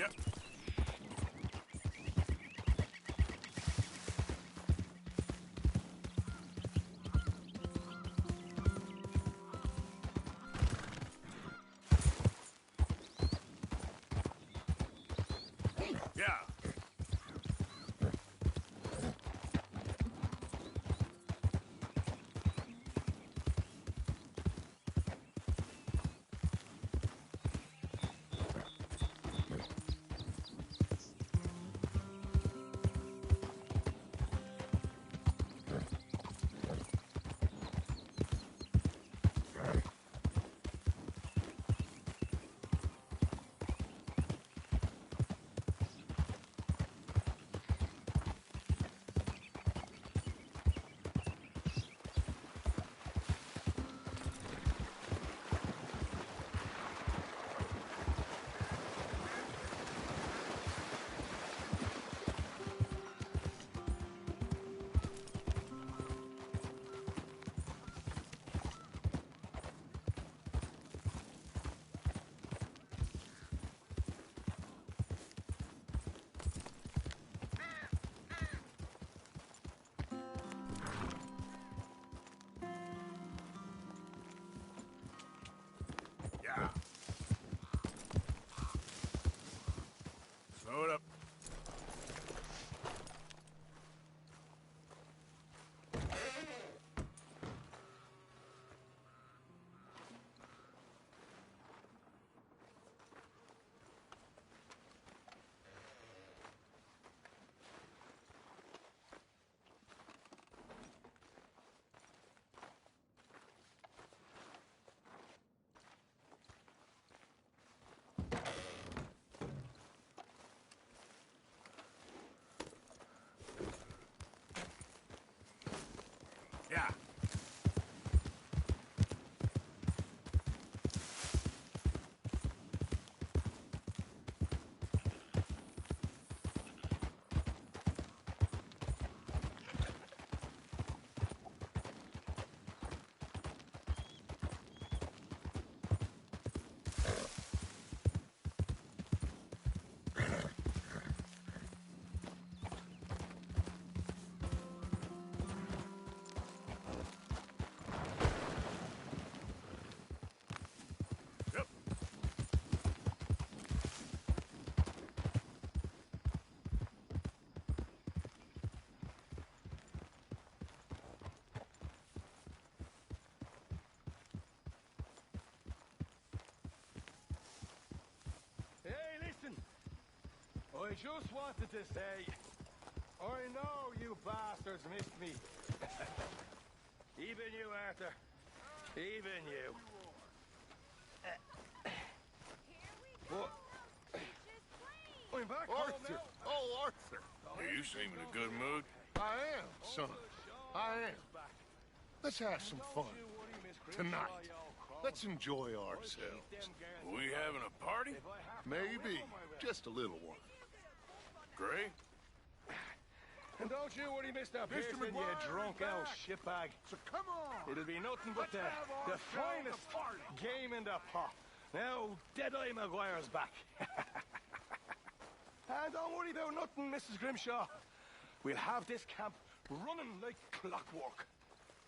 Yep. Yeah. Yeah. Throw it up. Yeah. Yep. Hey, listen! I just wanted to say, I know you bastards missed me. Even you, Arthur. Even you. What? I'm back home Arthur! now. Oh, Arthur! You seem in a good mood. I am, son. I am. Let's have some fun. Tonight. Let's enjoy ourselves. We having a party? Maybe. Just a little one. Great. And don't you worry, Mr. Pearson, you McGuire drunk is out back. shitbag. So come on! It'll be nothing but the finest game in the pot. Now, Deadeye Maguire's back. And don't worry about nothing, Mrs. Grimshaw. We'll have this camp running like clockwork.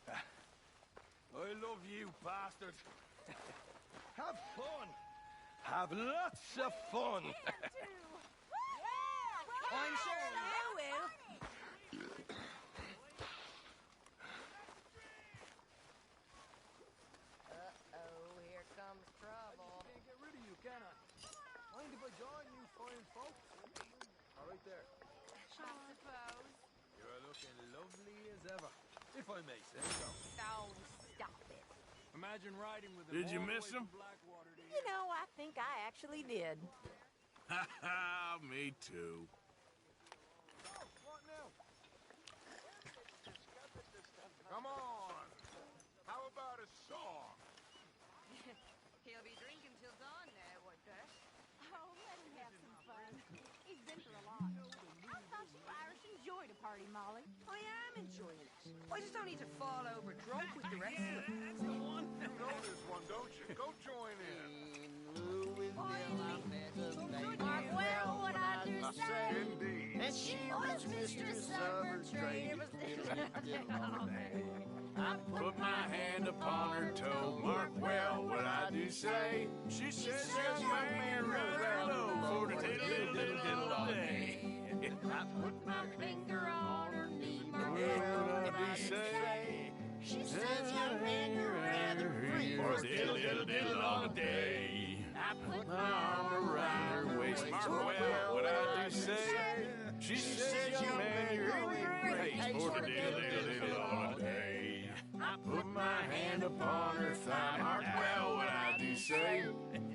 I love you, bastards. Have fun. Have lots of fun. I'm sure you will. Uh-oh, here comes trouble. Can't get rid of you, can I? Mind if I join you fine folks? All right there. I suppose. You're looking lovely as ever, if I may say so. Oh, stop it. Imagine riding with Did you miss him? Blackwater to You know, I think I actually did. Ha ha, me too. What now? Come on. How about a song? He'll be drinking till dawn now, I bet. Oh, let him have some fun. He's been through a lot. I thought you Irish enjoyed a party, Molly. I am enjoying it. I just don't need to fall over drunk with the rest of them. That's the one. You know this one, don't you? Go join in. Finally. Mark, well, I put my hand upon her toe. Mark well what I do say. She says, young man, rather low for the diddle all day. I put my finger on her knee. Mark well what I do say. She says, young man, you're rather free for diddle all day. I put my arm around her waist. Mark well what I do say. She says, young man, you're in great for the diddle all day. I put my hand upon her thigh. Mark well what I do say.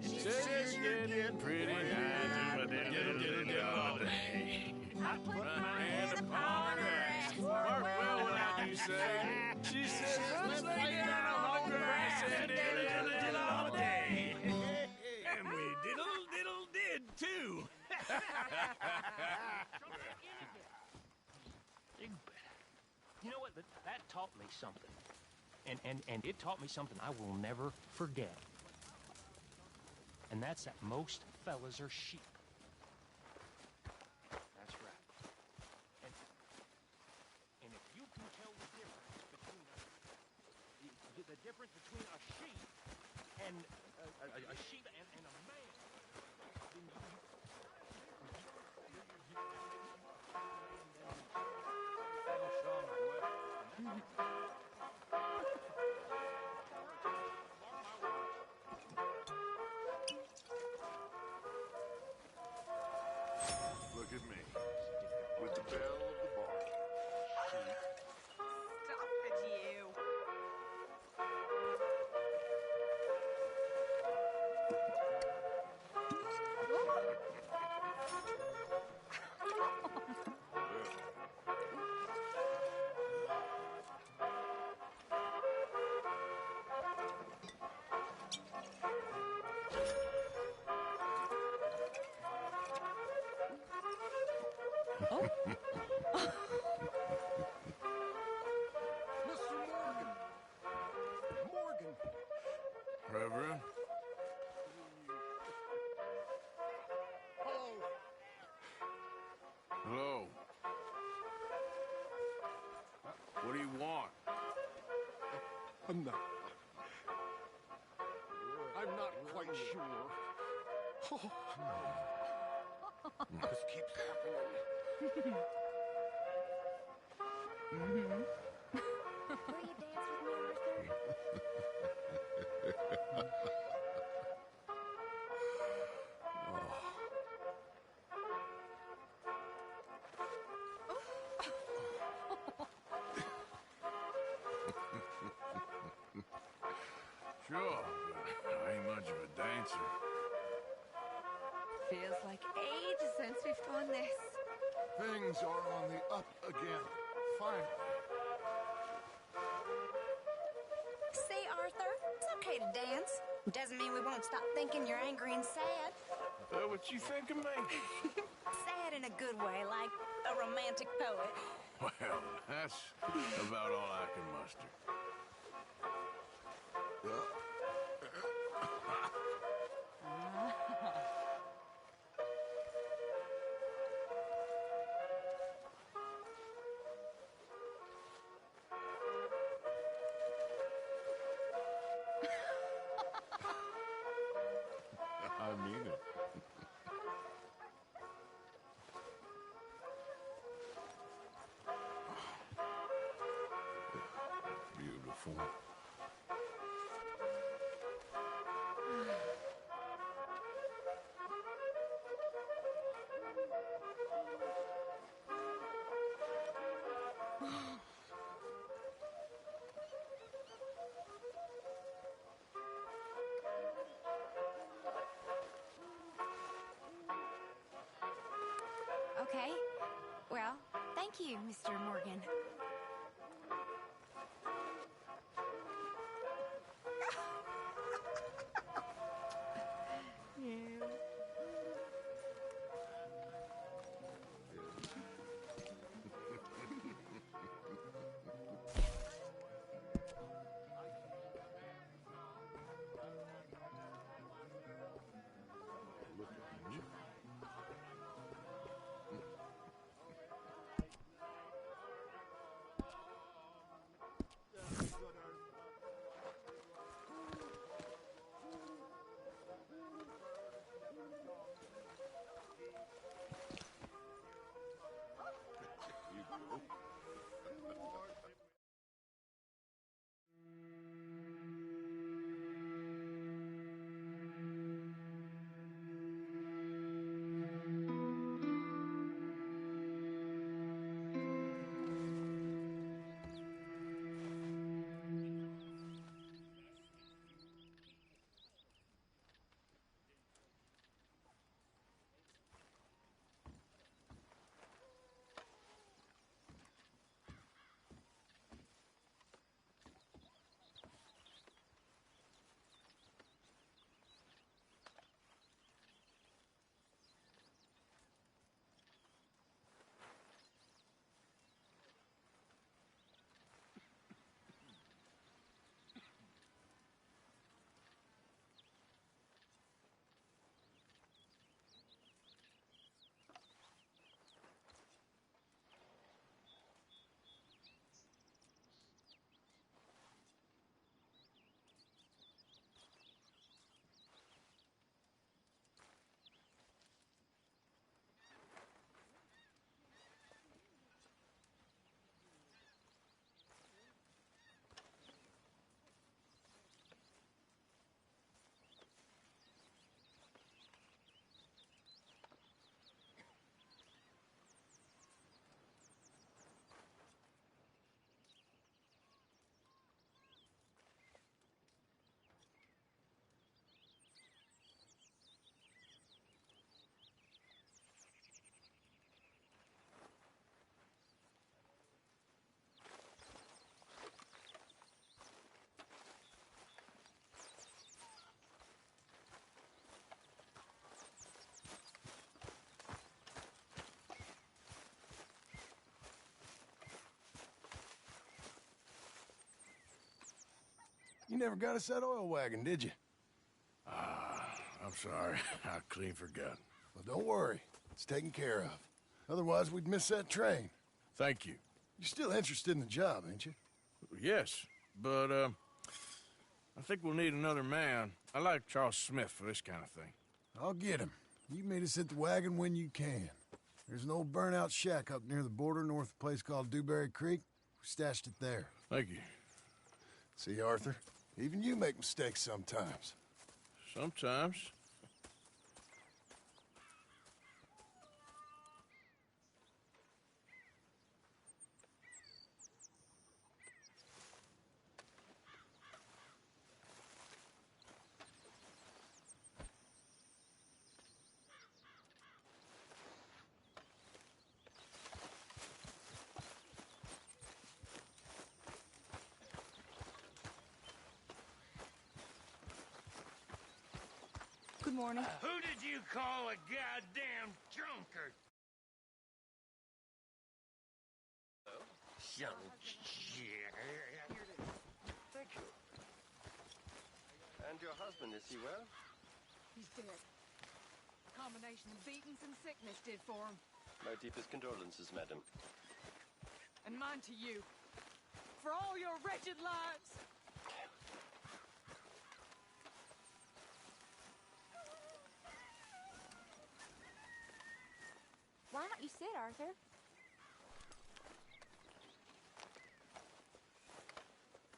She says, you're getting pretty nice for the diddle all day. I put my hand upon her ass. Mark well what I do say. She says, let's lay down on the grass and diddle all day. And we diddle did too. You know what? That taught me something. And it taught me something I will never forget. And that's that most fellas are sheep. That's right. And if you can tell the difference between a sheep and a sheep and a man, then Look at me, with the bell of the bar. Stop it, you. Mr. Morgan! Morgan! Reverend? Hello! Hello. What do you want? I'm not quite sure. Oh. This keeps happening. Will you dance with me, Arthur? Sure, but I ain't much of a dancer. Feels like ages since we've done this. Things are on the up again. Finally. See, Arthur, it's okay to dance. Doesn't mean we won't stop thinking you're angry and sad. What you think of me? Sad in a good way, like a romantic poet. Well, that's about all I can muster. I mean it. Beautiful. Okay. Well, thank you, Mr. Morgan. Look at you. never got us that oil wagon, did you? I'm sorry. I clean forgot. Well, don't worry. It's taken care of. Otherwise, we'd miss that train. Thank you. You're still interested in the job, ain't you? Yes, but, I think we'll need another man. I like Charles Smith for this kind of thing. I'll get him. You meet us at the wagon when you can. There's an old burnout shack up near the border north of a place called Dewberry Creek. We stashed it there. Thank you. See, Arthur? Even you make mistakes sometimes. Sometimes. Good morning. Who did you call a goddamn drunkard? Young shit. Thank you. And your husband, is he well? He's dead. Combination of beatings and sickness did for him. My deepest condolences, madam. And mine to you. For all your wretched lives. Why don't you sit, Arthur?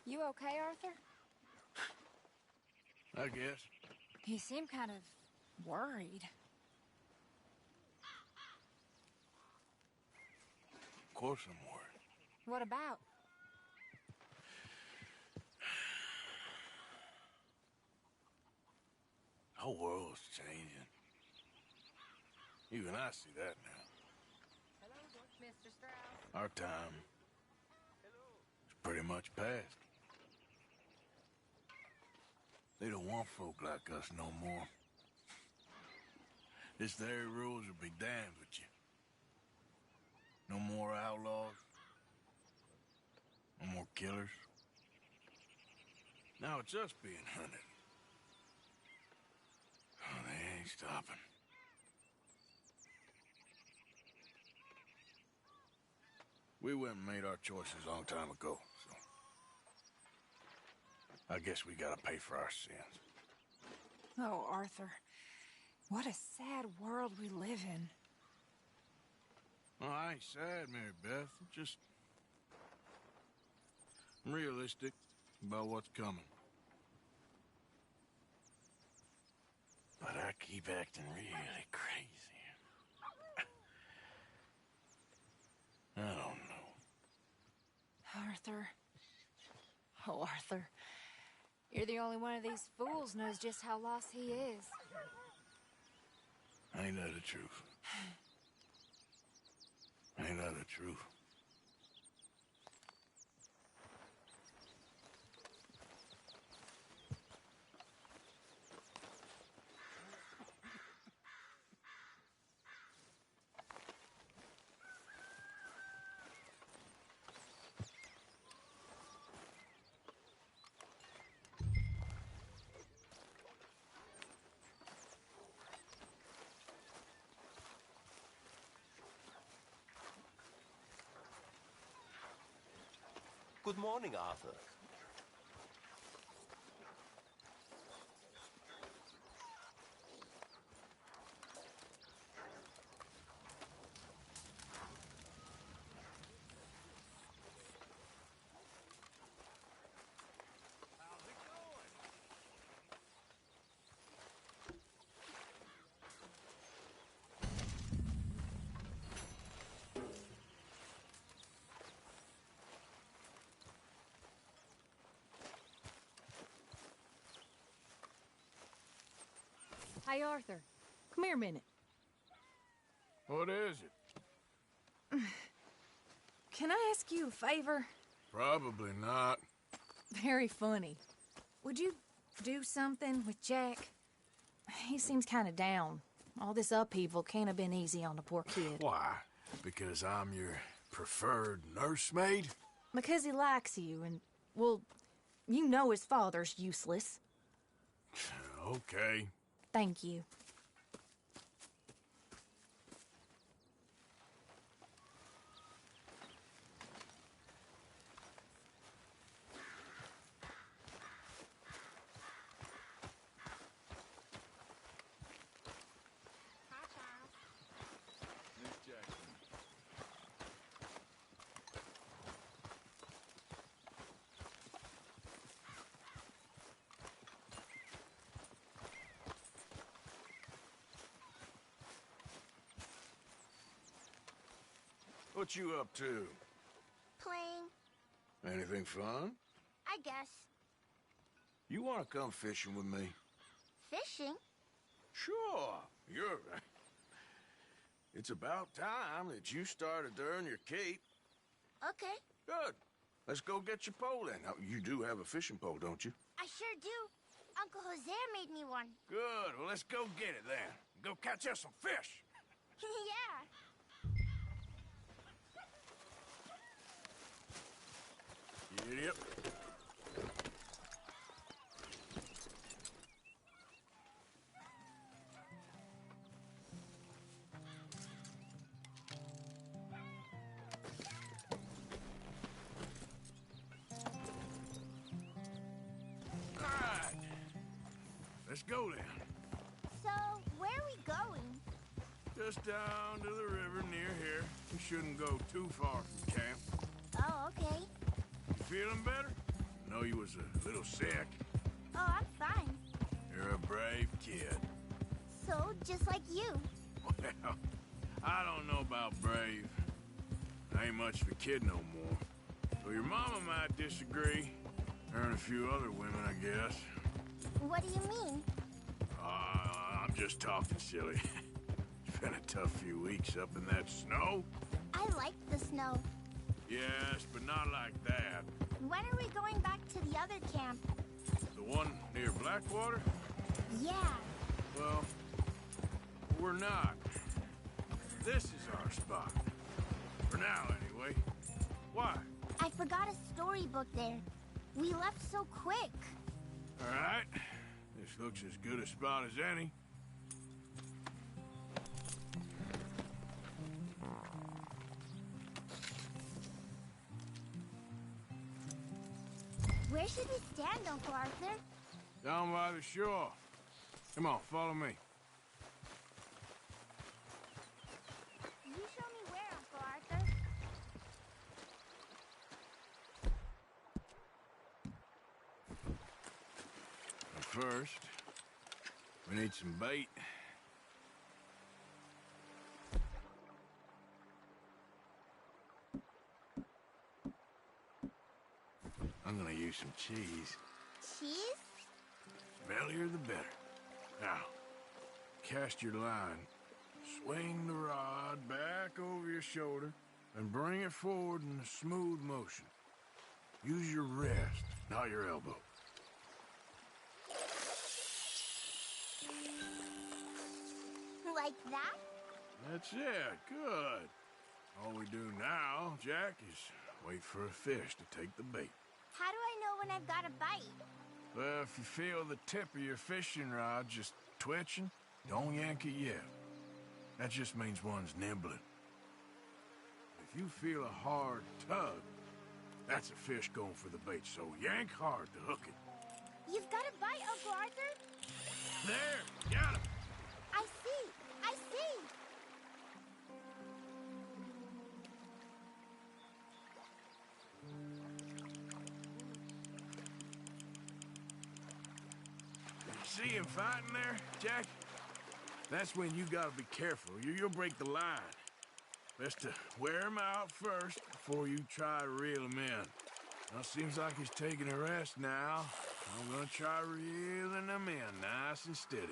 You okay, Arthur? I guess. You seem kind of worried. Of course I'm worried. What about? The whole world's changing. Even I see that now. Hello, Mr. Strauss. Our time is pretty much past. They don't want folk like us no more. This there rules will be damned with you. No more outlaws. No more killers. Now it's us being hunted. Oh, they ain't stopping. We went and made our choices a long time ago, so I guess we gotta pay for our sins. Oh, Arthur. What a sad world we live in. Oh, I ain't sad, Mary Beth. I'm realistic about what's coming. But I keep acting really crazy. I don't know. Arthur. Oh, Arthur. You're the only one of these fools knows just how lost he is. Ain't that the truth? Ain't that the truth? Good morning, Arthur. Hey, Arthur. Come here a minute. What is it? Can I ask you a favor? Probably not. Very funny. Would you do something with Jack? He seems kind of down. All this upheaval can't have been easy on the poor kid. Why? Because I'm your preferred nursemaid? Because he likes you and, well, You know his father's useless. Okay. Thank you. Miss Jackson. What you up to? Playing, Anything fun? I guess. You want to come fishing with me? Fishing? Sure. You're... It's about time that you started to earn your keep. Okay, Good. Let's go get your pole then. Now, you do have a fishing pole, don't you? I sure do. Uncle Jose made me one. Good. Well, let's go get it then. Go catch us some fish. Yeah. Yep. All right. Let's go then. So, where are we going? Just down to the river near here. We shouldn't go too far from camp. Oh, okay. You feeling better? I know you was a little sick. Oh, I'm fine. You're a brave kid. So, just like you. Well, I don't know about brave. I ain't much of a kid no more. So your mama might disagree. Her and a few other women, I guess. What do you mean? I'm just talking silly. It's been a tough few weeks up in that snow. I like the snow. Yes, but not like that. When are we going back to the other camp? The one near Blackwater? Yeah. Well, we're not. This is our spot. For now, anyway. Why? I forgot a storybook there. We left so quick. All right. This looks as good a spot as any. Where should we stand, Uncle Arthur? Down by the shore. Come on, follow me. You show me where, Uncle Arthur. But first, we need some bait. I'm gonna use some cheese. Cheese? Smellier the better. Now, cast your line. Swing the rod back over your shoulder and bring it forward in a smooth motion. Use your wrist, not your elbow. Like that? That's it. Good. All we do now, Jack, is wait for a fish to take the bait. How do I know when I've got a bite? Well, if you feel the tip of your fishing rod just twitching, don't yank it yet. That just means one's nibbling. If you feel a hard tug, that's a fish going for the bait, so yank hard to hook it. You've got a bite, Uncle Arthur. There, got him. I see. I see. See him fighting there, Jack? That's when you gotta be careful. You'll break the line. Best to wear him out first before you try to reel him in. Now, seems like he's taking a rest now. I'm gonna try reeling him in nice and steady.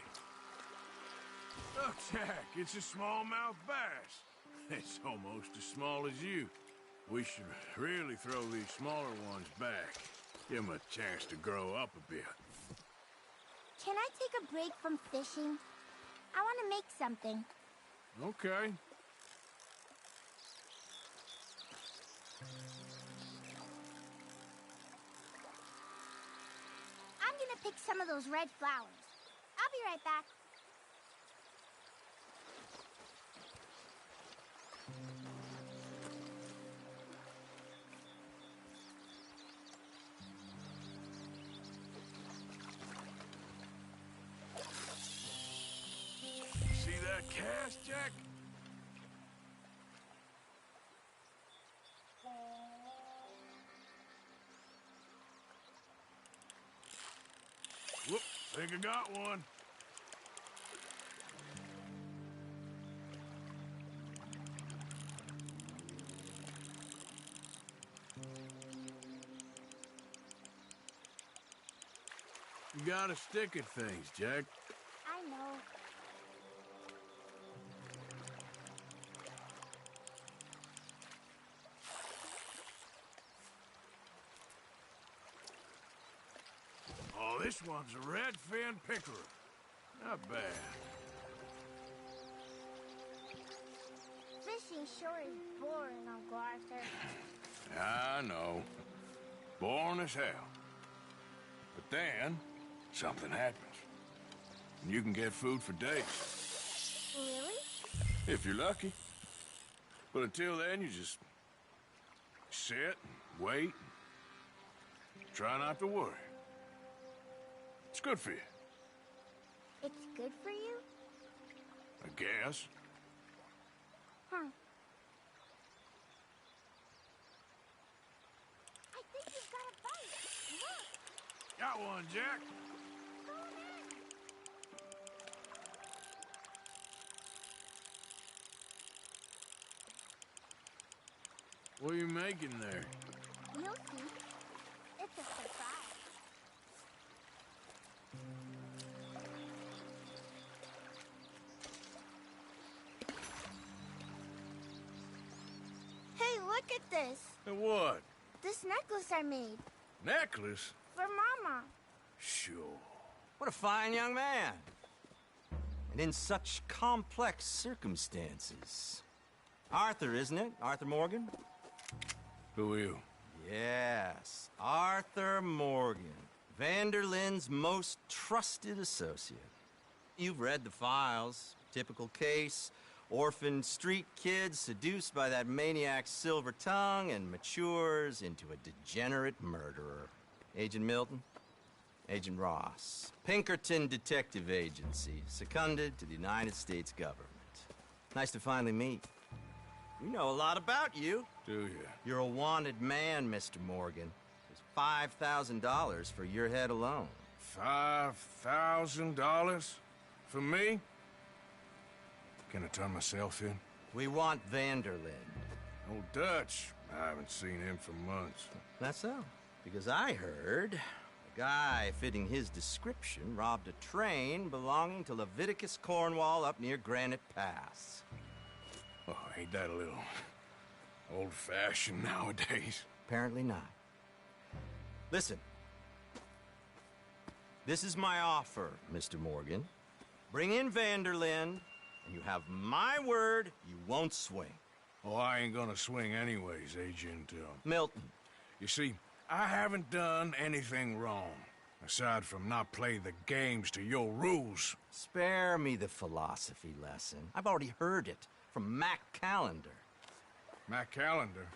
Look, Jack, it's a smallmouth bass. It's almost as small as you. We should really throw these smaller ones back. Give them a chance to grow up a bit. Can I take a break from fishing? I want to make something. Okay. pick some of those red flowers. I'll be right back. See that cast, Jack? Whoop, think I got one. You gotta stick at things, Jack. I know. Oh, this one's a red-fin pickerel. Not bad. Fishing sure is boring, Uncle Arthur. I know. Boring as hell. But then, something happens. And you can get food for days. Really? If you're lucky. But until then, you just sit and wait. And try not to worry. It's good for you. It's good for you? I guess. Huh. I think you've got a bite. Look. Got one, Jack. Go ahead. What are you making there? You'll see. It's a surprise. Hey, look at this. And what? This necklace I made. Necklace? For Mama. Sure. What a fine young man. And in such complex circumstances. Arthur, isn't it? Arthur Morgan? Who are you? Yes, Arthur Morgan. Vanderlyn's most trusted associate. You've read the files. Typical case. Orphaned street kid seduced by that maniac's silver tongue and matures into a degenerate murderer. Agent Milton? Agent Ross. Pinkerton Detective Agency, seconded to the United States government. Nice to finally meet. We know a lot about you. Do you? You're a wanted man, Mr. Morgan. There's $5,000 for your head alone. $5,000? For me? Can I turn myself in? We want Vanderlyn. Old Dutch. I haven't seen him for months. That's so. Because I heard a guy fitting his description robbed a train belonging to Leviticus Cornwall up near Granite Pass. Oh, ain't that a little old-fashioned nowadays? Apparently not. Listen. This is my offer, Mr. Morgan. Bring in Vanderlyn, and you have my word you won't swing. Oh, I ain't gonna swing anyways, Agent, Milton. You see, I haven't done anything wrong, aside from not playing the games to your rules. Spare me the philosophy lesson. I've already heard it from Mac Callender. Mac Callender?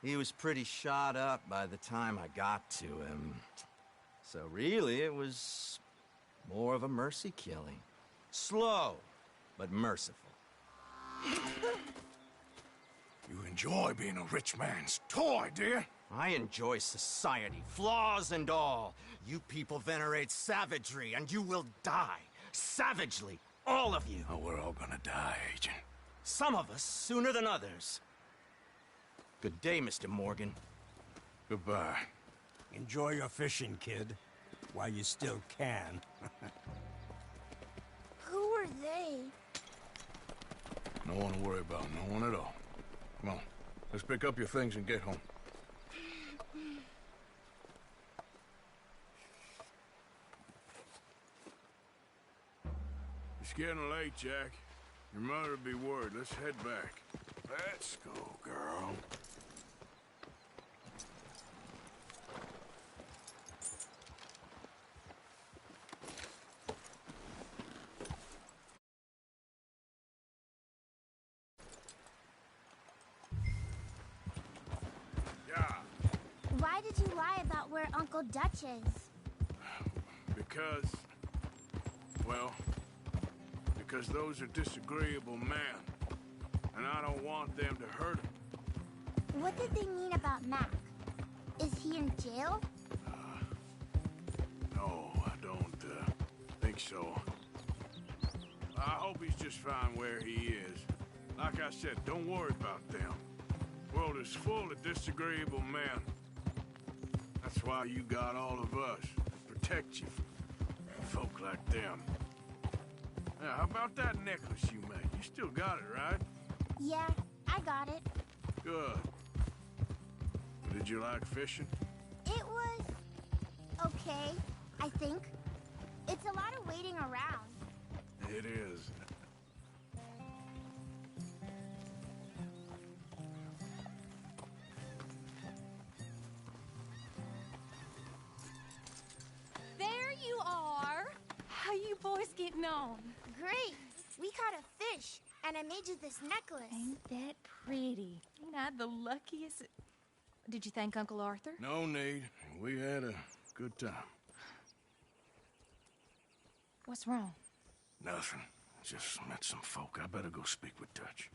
He was pretty shot up by the time I got to him. So really, it was more of a mercy killing. Slow, but merciful. You enjoy being a rich man's toy, dear. I enjoy society, flaws and all. You people venerate savagery, and you will die. Savagely, all of you. Oh, we're all gonna die, Agent. Some of us sooner than others. Good day, Mr. Morgan. Goodbye. Enjoy your fishing, kid, while you still can. Who are they? No one to worry about, no one at all. Come on, let's pick up your things and get home. It's getting late, Jack. Your mother'll be worried. Let's head back. Let's go, girl. Uncle Dutch's? Because, well, because those are disagreeable men, and I don't want them to hurt him. What did they mean about Mac? Is he in jail? No, I don't think so. I hope he's just fine where he is. Like I said, don't worry about them. The world is full of disagreeable men. That's why you got all of us, to protect you from folk like them. Now, how about that necklace you made? You still got it, right? Yeah, I got it. Good. Did you like fishing? It was okay, I think. It's a lot of waiting around. It is. There you are. How you boys getting on? Great. We caught a fish, and I made you this necklace. Ain't that pretty? Ain't I the luckiest? Did you thank Uncle Arthur? No need. We had a good time. What's wrong? Nothing. Just met some folk. I better go speak with Dutch.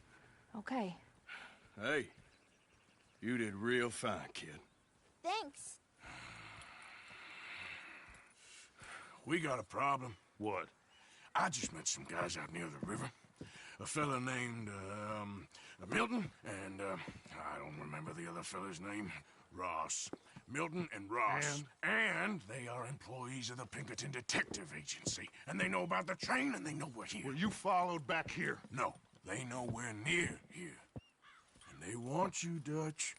Okay. Hey, you did real fine, kid. Thanks. We got a problem. What? I just met some guys out near the river. A fella named, Milton, and, I don't remember the other fella's name. Ross. Milton and Ross. And they are employees of the Pinkerton Detective Agency. And they know about the train, and they know we're here. Were you followed back here? No, they know we're near here. And they want you, Dutch.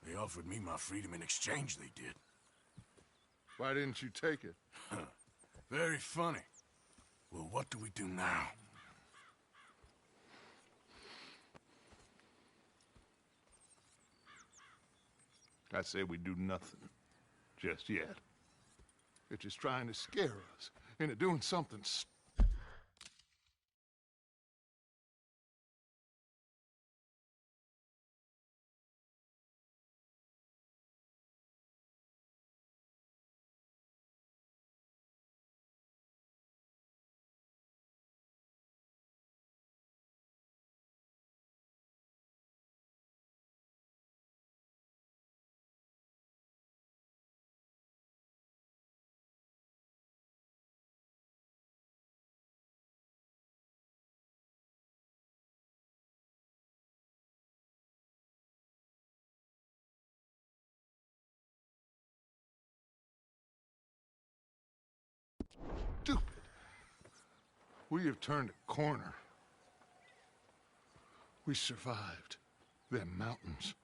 They offered me my freedom in exchange, they did. Why didn't you take it? Very funny. Well, what do we do now? I say we do nothing. Just yet. They're just trying to scare us into doing something stupid. We have turned a corner. We survived them mountains.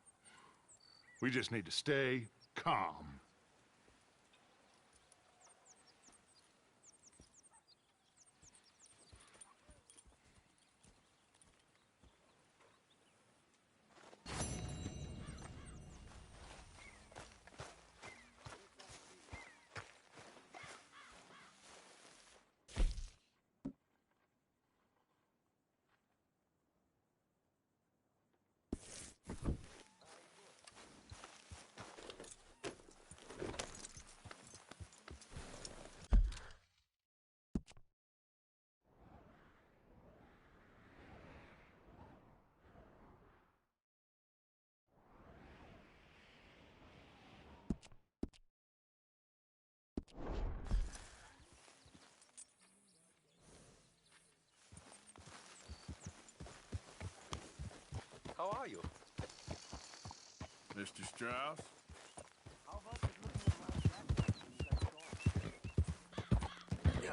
We just need to stay calm. How are you? Mr. Strauss? Yeah.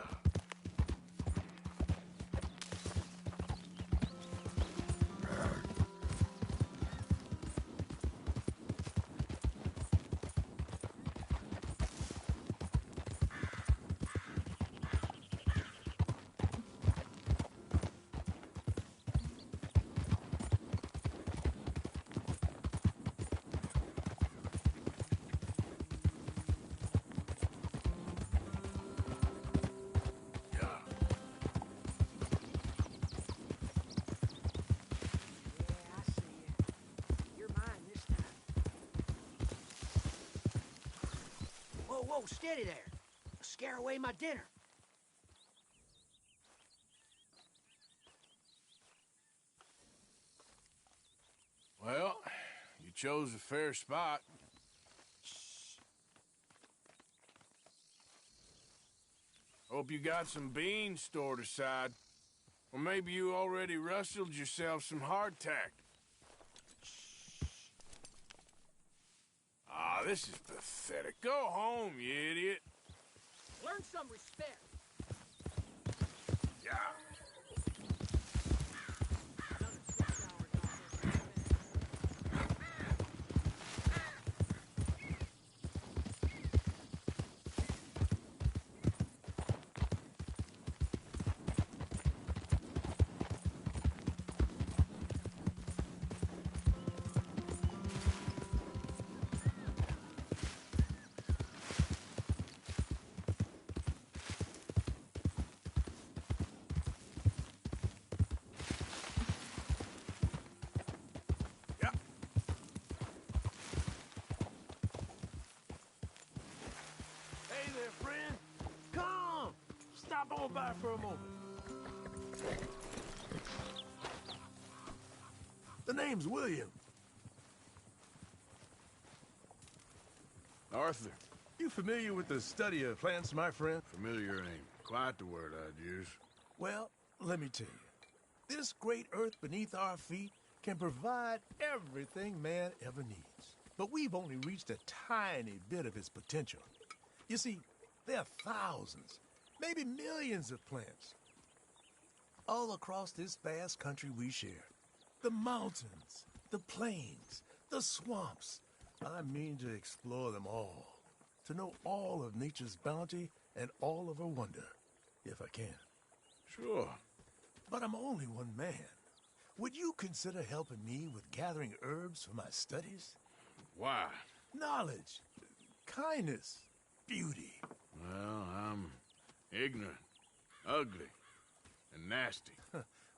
Whoa, steady there. Scare away my dinner. Well, you chose a fair spot. Hope you got some beans stored aside. Or maybe you already rustled yourself some hardtack. Ah, this is pathetic. Go home, you idiot. Learn some respect. Yeah. Hey there, friend. Come! Stop on by for a moment. The name's William. Arthur. You familiar with the study of plants, my friend? Familiar ain't quite the word I'd use. Well, let me tell you. This great earth beneath our feet can provide everything man ever needs. But we've only reached a tiny bit of its potential. You see, there are thousands, maybe millions of plants all across this vast country we share. The mountains, the plains, the swamps. I mean to explore them all, to know all of nature's bounty and all of her wonder, if I can. Sure. But I'm only one man. Would you consider helping me with gathering herbs for my studies? Why? Knowledge, kindness, beauty. Well, I'm ignorant, ugly, and nasty.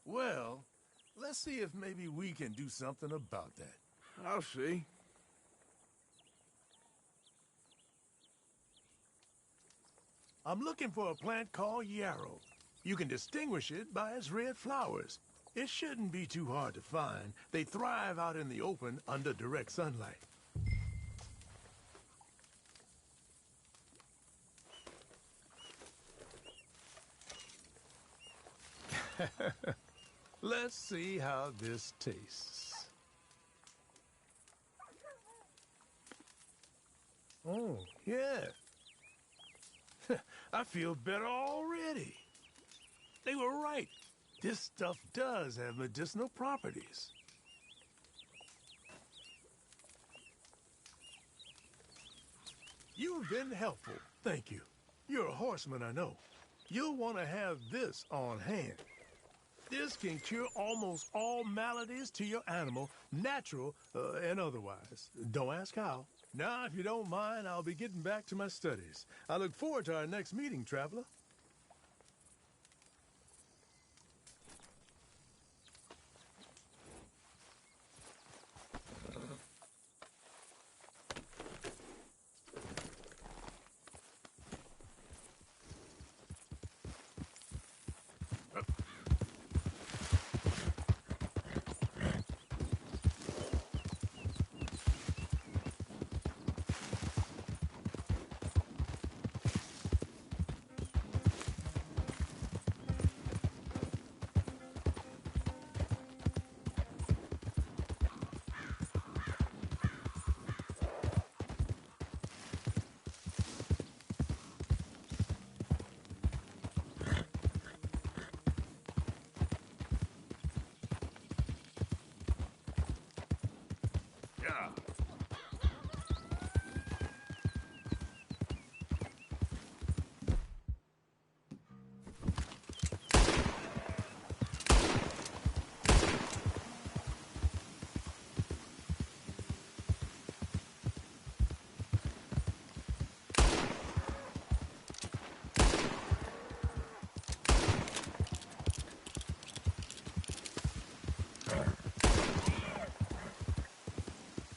Well, let's see if maybe we can do something about that. I'll see. I'm looking for a plant called yarrow. You can distinguish it by its red flowers. It shouldn't be too hard to find. They thrive out in the open under direct sunlight. Let's see how this tastes. Oh, yeah. I feel better already. They were right. This stuff does have medicinal properties. You've been helpful. Thank you. You're a horseman, I know. You'll want to have this on hand. This can cure almost all maladies to your animal, natural and otherwise. Don't ask how. Now, if you don't mind, I'll be getting back to my studies. I look forward to our next meeting, traveler. Yeah.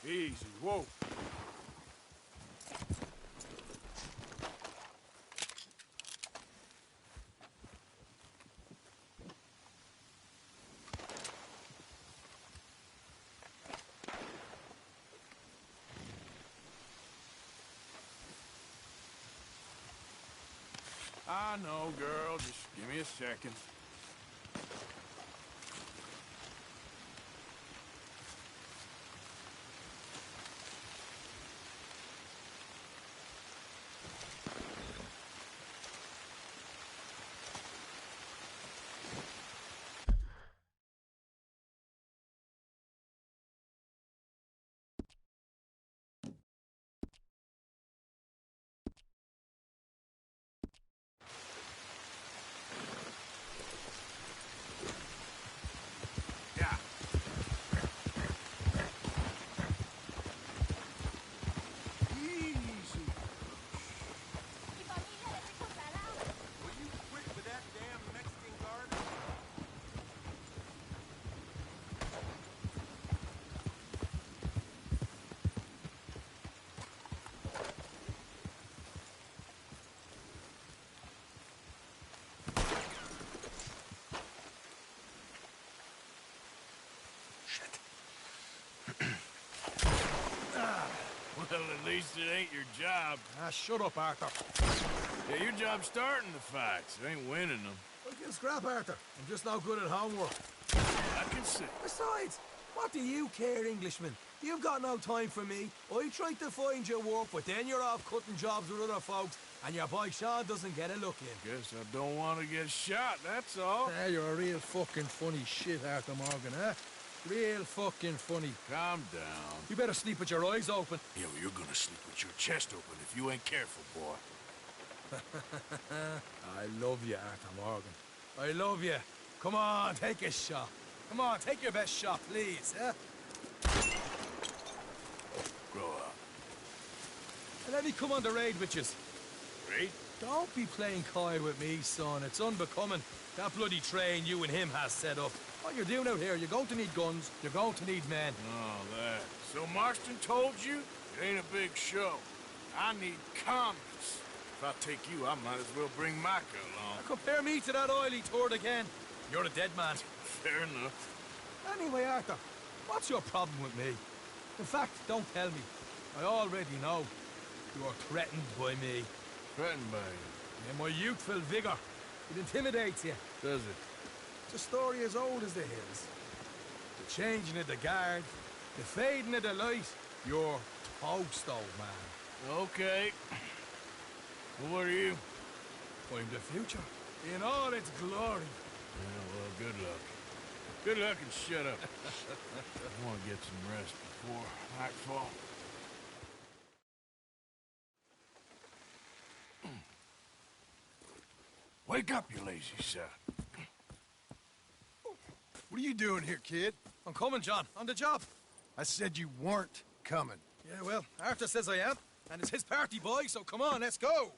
Easy, whoa. I know, girl. Just give me a second. Well, at least it ain't your job. Shut up, Arthur. Yeah, your job's starting the fights. It ain't winning them. I can scrap, Arthur. I'm just no good at homework. I can see. Besides, what do you care, Englishman? You've got no time for me. I tried to find your work, but then you're off cutting jobs with other folks, and your boy Sean doesn't get a look in. Guess I don't want to get shot, that's all. You're a real fucking funny shit, Arthur Morgan, huh? Real fucking funny. Calm down. You better sleep with your eyes open. Yeah, well, you're gonna sleep with your chest open if you ain't careful, boy. I love you, Arthur Morgan. I love you. Come on, take a shot. Come on, take your best shot, please, huh? Grow up. And let me come on the raid with you. Raid? Don't be playing coy with me, son. It's unbecoming. That bloody train you and him has set up. What you're doing out here, you're going to need guns, you're going to need men. Oh, that. So Marston told you? It ain't a big show. I need commies. If I take you, I might as well bring Micah along. Now compare me to that oily turd again. You're a dead man. Fair enough. Anyway, Arthur, what's your problem with me? In fact, don't tell me. I already know. You're threatened by me. Threatened by you? And my youthful vigor. It intimidates you. Does it? It's a story as old as the hills. The changing of the guard, the fading of the light. You're toast, old man. Okay. Well, what are you? I'm the future. In all its glory. Yeah, well, good luck. Good luck and shut up. I want to get some rest before nightfall. Wake up, you lazy son. What are you doing here, kid? I'm coming, John. On the job. I said you weren't coming. Yeah, well, Arthur says I am. And it's his party, boy, so come on, let's go.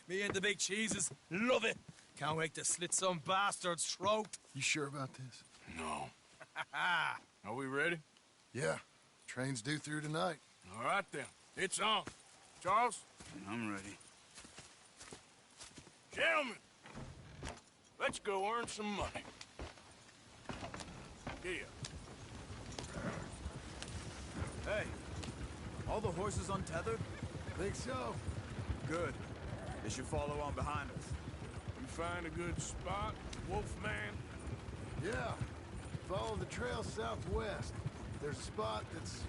Me and the big cheeses. Love it. Can't wait to slit some bastard's throat. You sure about this? No. Are we ready? Yeah. Train's due through tonight. All right, then. It's on. Charles? I'm ready. Gentlemen, let's go earn some money. Here. Hey, all the horses untethered? Think so. Good. They should follow on behind us. You find a good spot, Wolfman? Yeah. Follow the trail southwest. There's a spot that's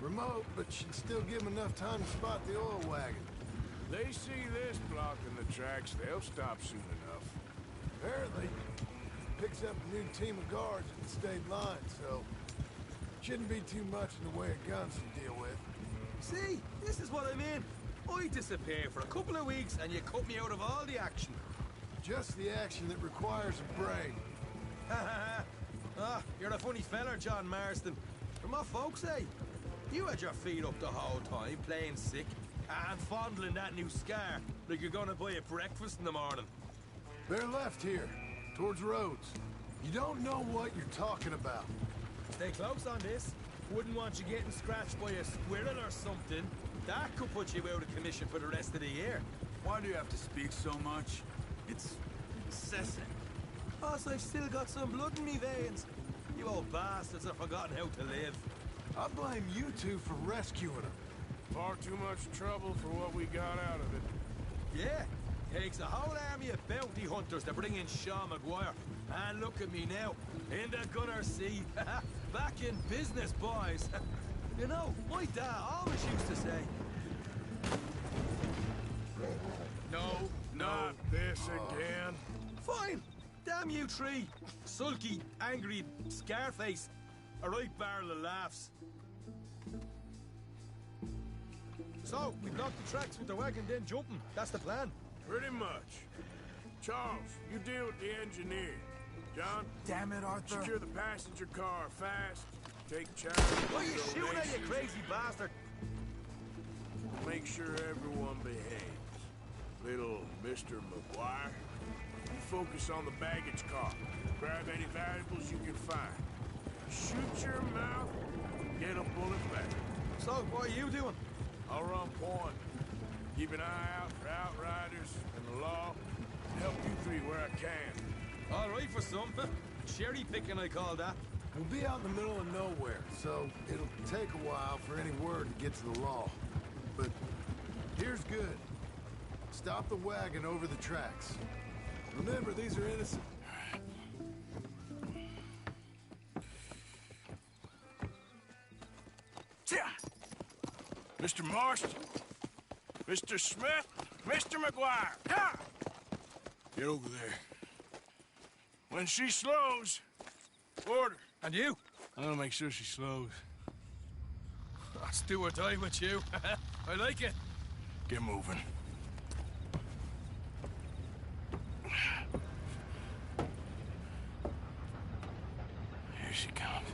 remote, but should still give them enough time to spot the oil wagon. They see this blocking the tracks, they'll stop soon enough. Apparently, picks up a new team of guards at the state line, so shouldn't be too much in the way of guns to deal with. See, this is what I mean. I disappear for a couple of weeks and you cut me out of all the action. Just the action that requires a brain. You're a funny feller, John Marston. From what folks say, you had your feet up the whole time, playing sick, and fondling that new scar like you're gonna buy a breakfast in the morning. They're left here, towards Rhodes. You don't know what you're talking about. Stay close on this. Wouldn't want you getting scratched by a squirrel or something. That could put you out of commission for the rest of the year. Why do you have to speak so much? It's incessant. Boss, I've still got some blood in me veins. You old bastards have forgotten how to live. I blame you two for rescuing him. Far too much trouble for what we got out of it. Yeah, takes a whole army of bounty hunters to bring in Sean Maguire. And look at me now, in the gunner seat. Back in business, boys. You know, my dad always used to say... No, not this again. Fine. Damn you three. Sulky, angry, Scarface. A right barrel of laughs. So, we block the tracks with the wagon, then jumping. That's the plan. Pretty much. Charles, you deal with the engineer. John? Damn it, Arthur. Secure the passenger car fast. Take charge. What are you shooting at, you crazy bastard? Make sure everyone behaves. Little Mr. McGuire, you focus on the baggage car. Grab any valuables you can find. Shoot your mouth, get a bullet back. So, what are you doing? I'll run point. Keep an eye out for outriders and the law. Help you three where I can. All right for some. Cherry picking, I call that. We'll be out in the middle of nowhere, so it'll take a while for any word to get to the law. But here's good. Stop the wagon over the tracks. Remember, these are innocent. Mr. Marston, Mr. Smith, Mr. McGuire, get over there. When she slows, order. And you? I'm gonna make sure she slows. Let's do or die with you. I like it. Get moving. Here she comes.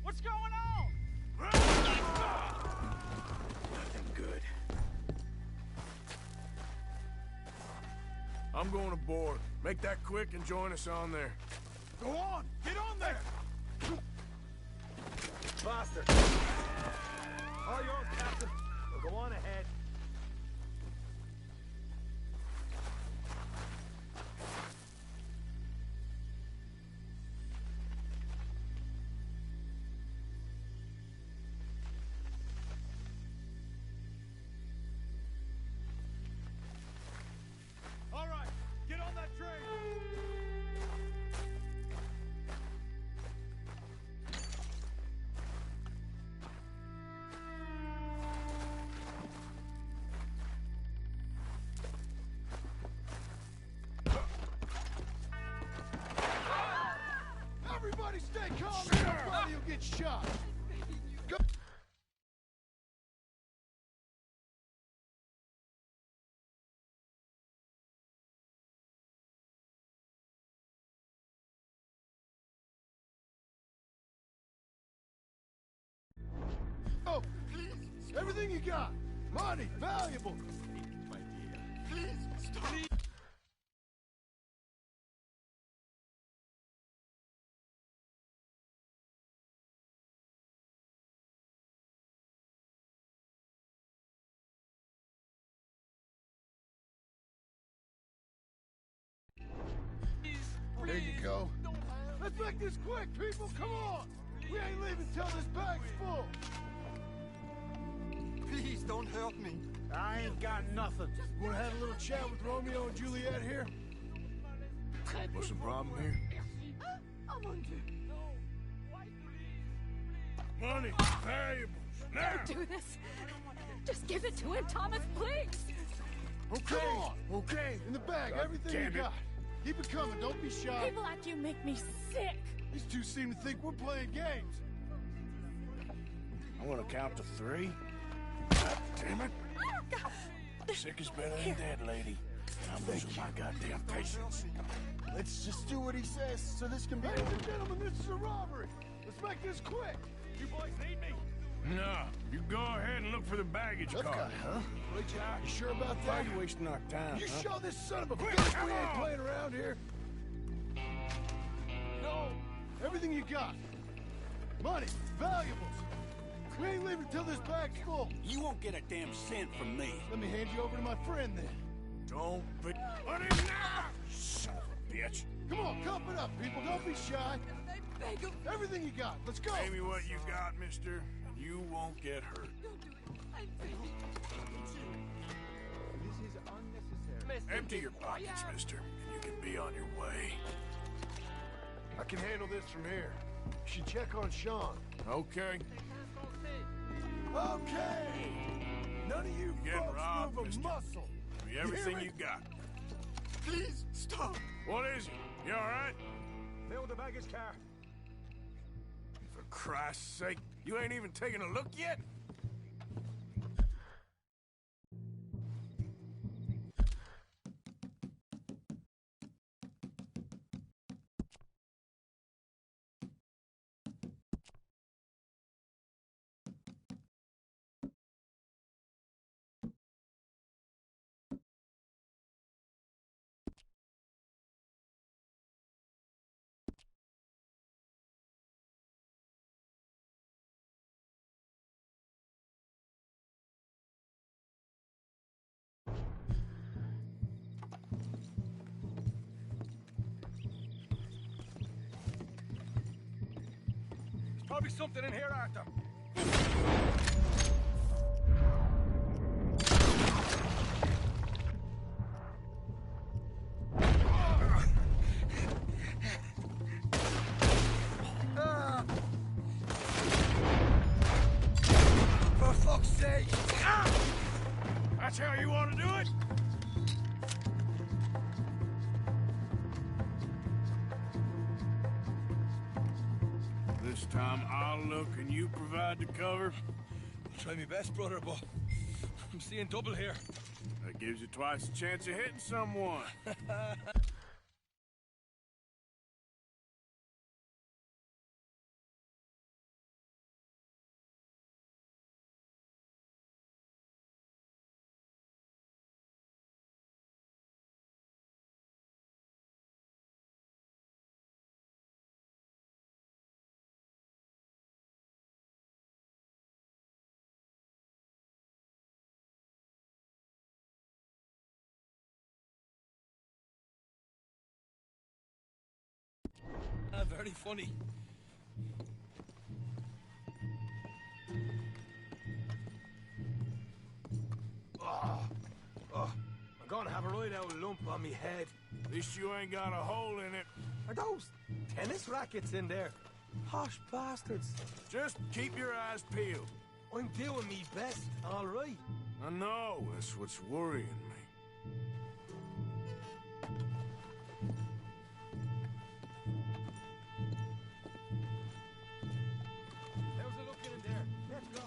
What's going on? Nothing good. I'm going aboard. Make that quick and join us on there. Go on! Get on there! Bastard! All yours, Captain. We'll go on ahead. All right, get on that train! Everybody stay calm, or somebody will get shot. Go. Oh, please. Everything you got. Money, valuable. My dear. Please, stop. There you go. Let's make this quick, people. Come on. We ain't leaving till this bag's full. Please don't hurt me. I ain't got nothing. Wanna have a little chat with Romeo and Juliet here? What's the problem here? Money, valuables, now! Don't do this. Just give it to him, Thomas, please. Okay, okay, in the bag, everything you got. Keep it coming, don't be shy. People like you make me sick. These two seem to think we're playing games. I'm gonna count to 3. God damn it. Sick is better than dead, lady. I'm losing my goddamn patience. Let's just do what he says so this can be... Ladies and gentlemen, this is a robbery. Let's make this quick. You boys need me? No, you go ahead and look for the baggage car. Guy, huh? You sure about that? You wasting our time, You huh? show this son of a bitch we ain't playing around here. No, everything you got. Money, valuables. We ain't leaving till this bag's full. You won't get a damn cent from me. Let me hand you over to my friend then. Don't be... Money now! Son of a bitch. Come on, cup it up, people. Don't be shy. Everything you got. Let's go. Pay me what you got, mister, and you won't get hurt. Empty your pockets, mister, and you can be on your way. I can handle this from here. You should check on Sean. Okay. Okay! None of you Getting folks robbed, move a mister. muscle. Give me everything you got. Please, stop. What is it? You all right? Fill the baggage car. For Christ's sake, you ain't even taking a look yet? Probably something in here, Arthur. For fuck's sake! That's how you want to do it? This time I'll look and you provide the cover. I'll try my best, brother, but I'm seeing double here. That gives you twice the chance of hitting someone. Very funny. I'm gonna have a right out lump on me head. At least you ain't got a hole in it. Are those tennis rackets in there? Posh bastards. Just keep your eyes peeled. I'm doing me best, all right. I know, that's what's worrying me. How's it looking in there? Let's go.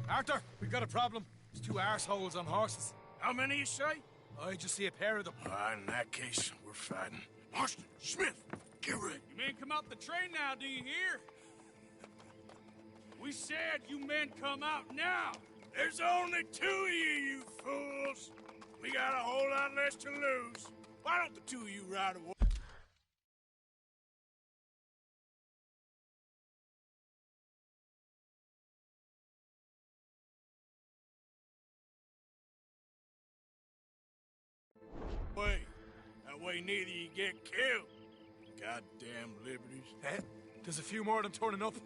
Arthur, we've got a problem. There's two arseholes on horses. How many you say? I just see a pair of them. In that case, we're fighting. Marston, Smith, get ready. You men come out the train now, do you hear? We said you men come out now. There's only 2 of you fools. We got a whole lot less to lose. Why don't the 2 of you ride away? That way neither you get killed. Goddamn liberties. Eh? There's a few more of them turning up. Me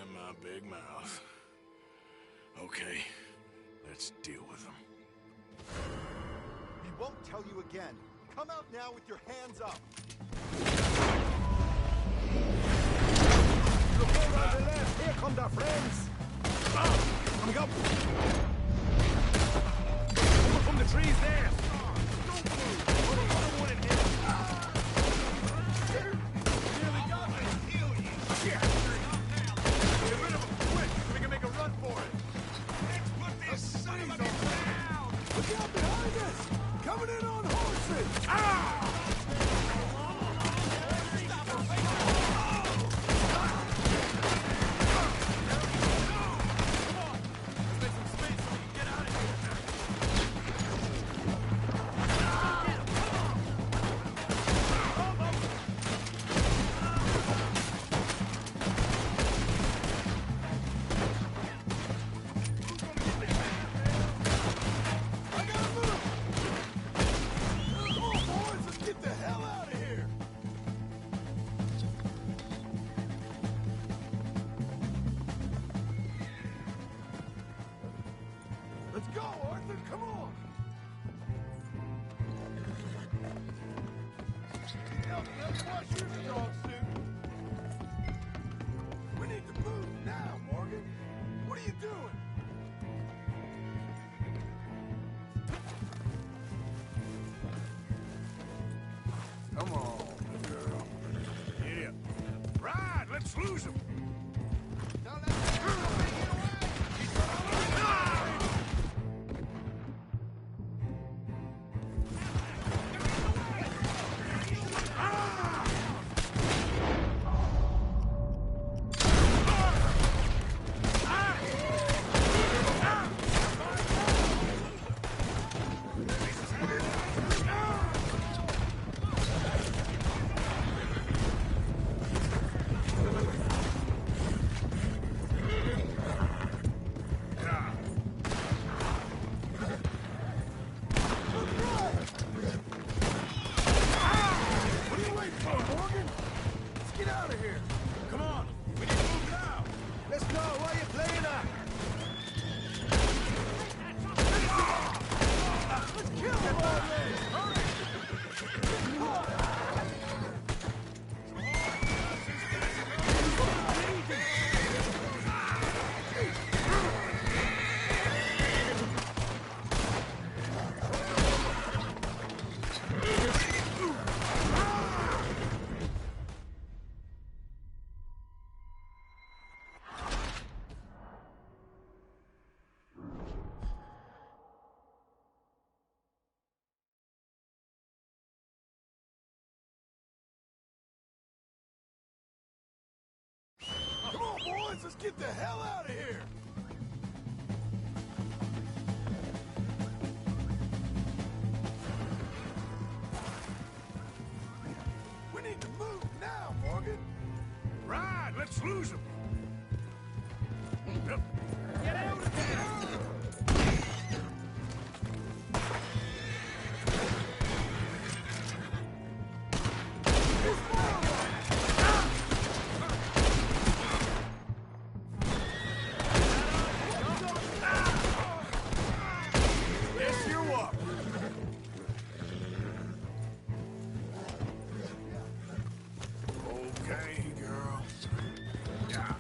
and my big mouth. Okay, let's deal with them. He won't tell you again. Come out now with your hands up. Look over on the left. Here come our friends. Coming up. Over from the trees there. Don't move. Put another one in here. Here we go. Heal you. Get rid of him quick so we can make a run for it. Let's put this son of a bitch down. Look out behind us. Coming in on horses. Ah! Let's go, Arthur! Come on! Now, let's watch your strong suit. We need to move now, Morgan. What are you doing? Come on, girl. Yeah. Right, let's lose them. Now let's get away! Come on, boys! Let's get the hell out of here! We need to move now, Morgan! Right, let's lose them. Yep. Get out of there! Okay, girl. Yeah.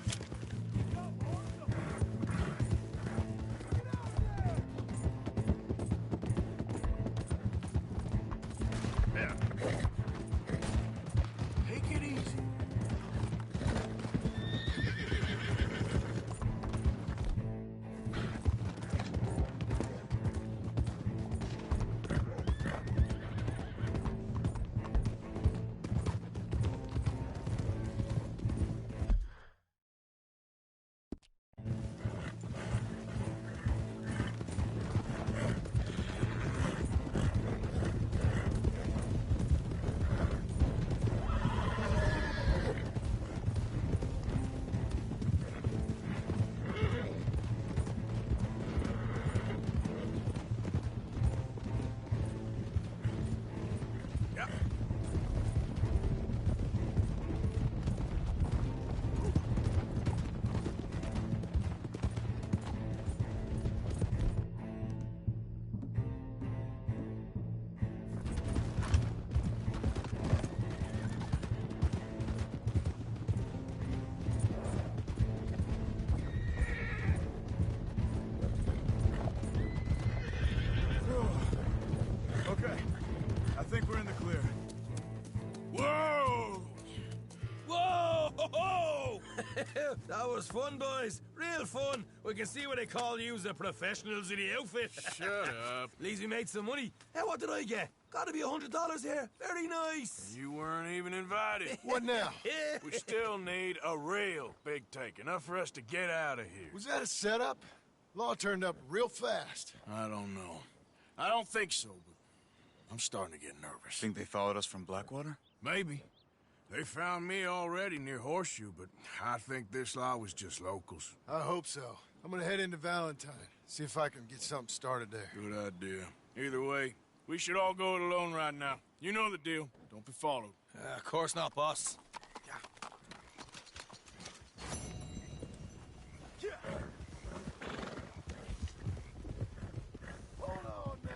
That was fun, boys. Real fun. We can see what they call you the professionals of the outfit. Shut up. At least we made some money. Hey, what did I get? Gotta be $100 here. Very nice. You weren't even invited. What now? We still need a real big take, enough for us to get out of here. Was that a setup? Law turned up real fast. I don't know. I don't think so, but I'm starting to get nervous. Think they followed us from Blackwater? Maybe. They found me already near Horseshoe, but I think this lot was just locals. I hope so. I'm gonna head into Valentine, see if I can get something started there. Good idea. Either way, we should all go it alone right now. You know the deal. Don't be followed. Of course not, boss. Hold on now.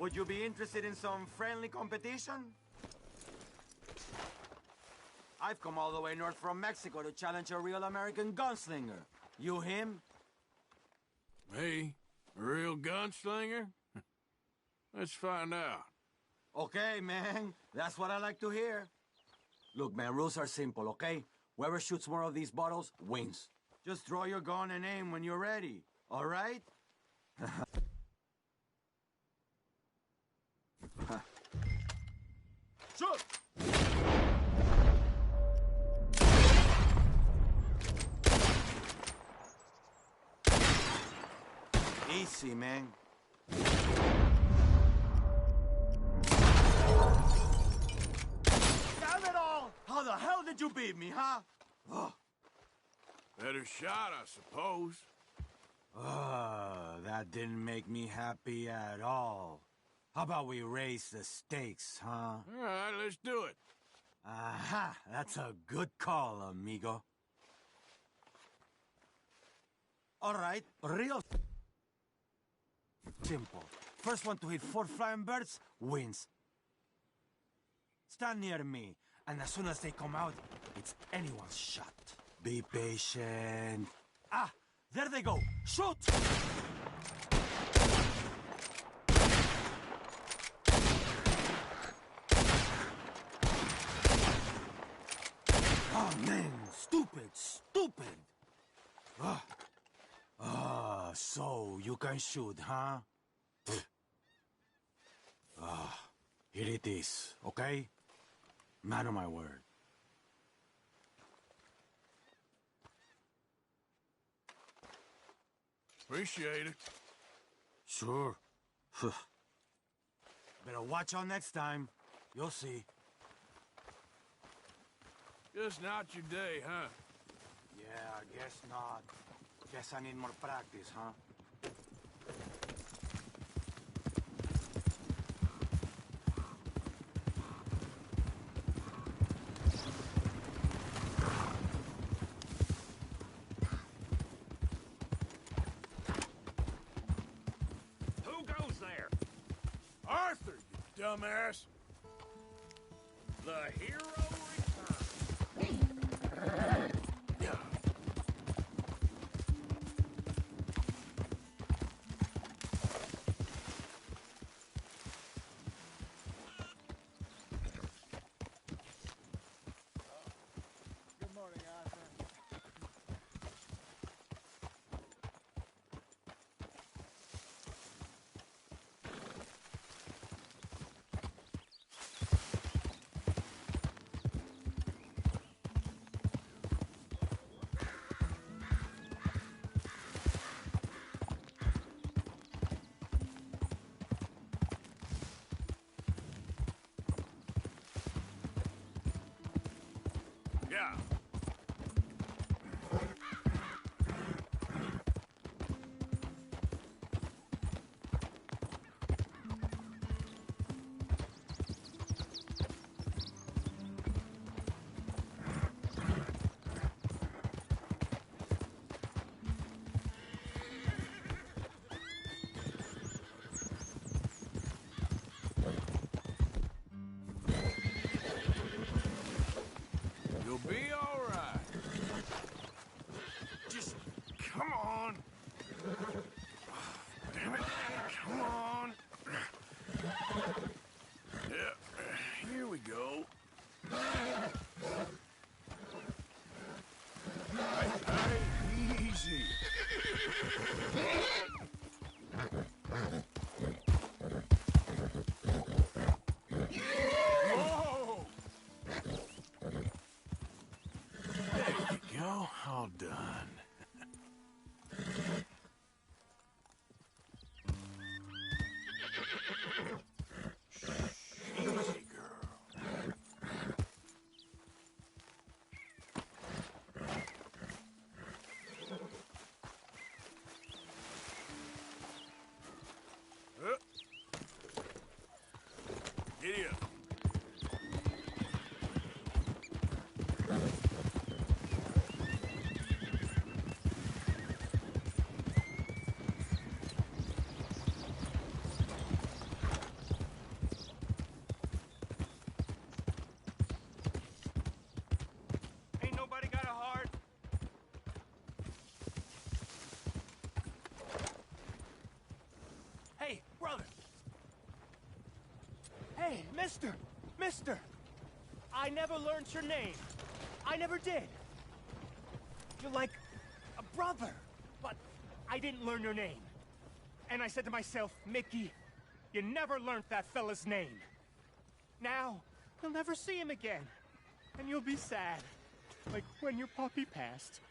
Would you be interested in some friendly competition? I've come all the way north from Mexico to challenge a real American gunslinger. You him? Me? A real gunslinger? Let's find out. Okay, man. That's what I like to hear. Look, man, rules are simple, okay? Whoever shoots more of these bottles wins. Just draw your gun and aim when you're ready, all right? Shoot! Easy, man. Damn it all! How the hell did you beat me, huh? Ugh. Better shot, I suppose. That didn't make me happy at all. How about we raise the stakes, huh? All right, let's do it. Aha! That's a good call, amigo. All right, real simple. First one to hit 4 flying birds wins. Stand near me, and as soon as they come out, it's anyone's shot. Be patient. Ah, there they go. Shoot! Oh, man, stupid. So you can shoot, huh? Here it is, okay? Man of my word. Appreciate it. Sure. Better watch out next time. You'll see. Just not your day, huh? Yeah, I guess not. Guess I need more practice, huh? Who goes there? Arthur, you dumbass. The hero returns. Good morning, Arthur. Yeah. You'll be all right. Just come on. Damn it. Come on. Yeah, here we go. Easy. Whoa! There you go. All done. Easy, girl. Giddy up. Mister! I never learned your name. I never did. You're like a brother, but I didn't learn your name. And I said to myself, Mickey, you never learned that fella's name. Now, you'll never see him again. And you'll be sad. Like when your puppy passed.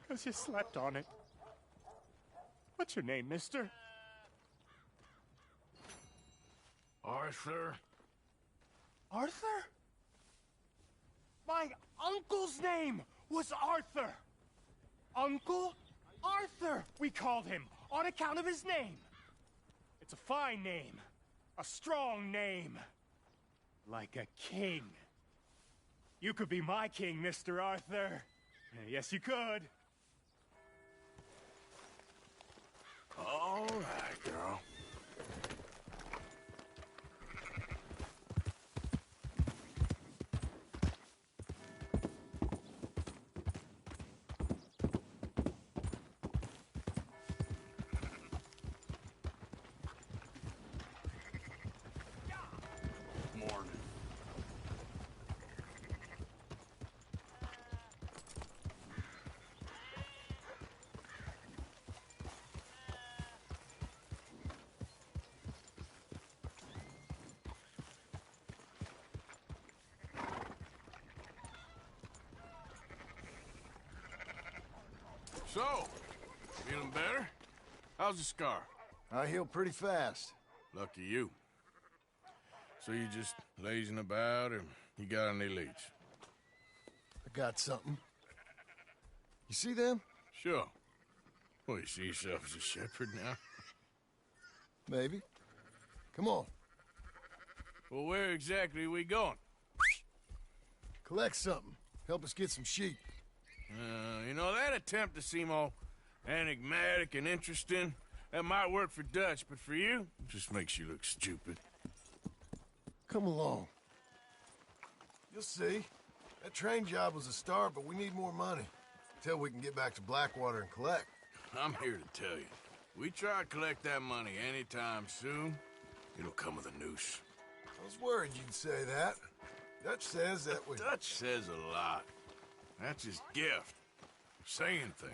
Because you slept on it. What's your name, mister? Arthur? Arthur? My uncle's name was Arthur. Uncle Arthur, we called him, on account of his name. It's a fine name. A strong name. Like a king. You could be my king, Mr. Arthur. Yes, you could. All right, girl. Morning. So, feeling better? How's the scar? I heal pretty fast. Lucky you. So you just lazing about, or you got any leads? I got something. You see them? Sure. Well, you see yourself as a shepherd now? Maybe. Come on. Well, where exactly are we going? Collect something. Help us get some sheep. You know, that attempt to seem all enigmatic and interesting, that might work for Dutch, but for you, it just makes you look stupid. Come along. You'll see. That train job was a start, but we need more money. Till we can get back to Blackwater and collect. I'm here to tell you, we try to collect that money anytime soon, it'll come with a noose. I was worried you'd say that. Dutch says that we... Dutch says a lot. That's his gift. Saying things.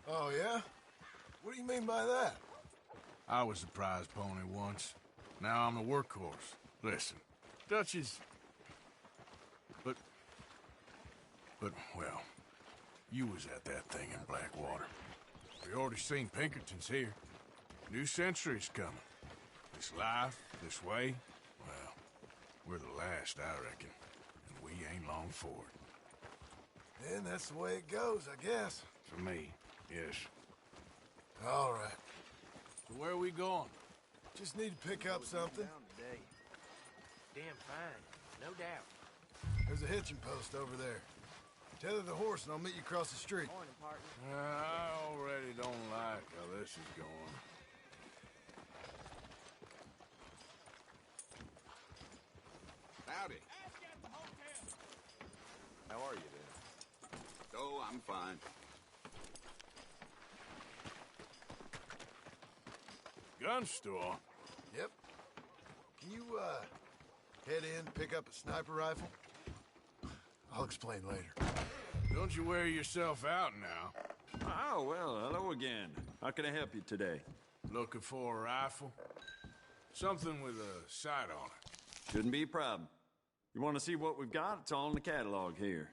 Oh, yeah? What do you mean by that? I was the prize pony once. Now I'm the workhorse. Listen, Dutch is... But, well, you was at that thing in Blackwater. We already seen Pinkertons here. New century's coming. This life, this way, well, we're the last, I reckon. And we ain't long for it. Then that's the way it goes, I guess. For me, yes. All right. So where are we going? Just need to pick up something. Damn fine, no doubt. There's a hitching post over there. Tether the horse and I'll meet you across the street. Morning, partner. I already don't like how this is going. Howdy. How are you then? Oh, I'm fine. Gun store? Yep. Can you, head in, pick up a sniper rifle? I'll explain later. Don't you wear yourself out now? Oh, well, hello again. How can I help you today? Looking for a rifle? Something with a sight on it. Shouldn't be a problem. You want to see what we've got? It's all in the catalog here.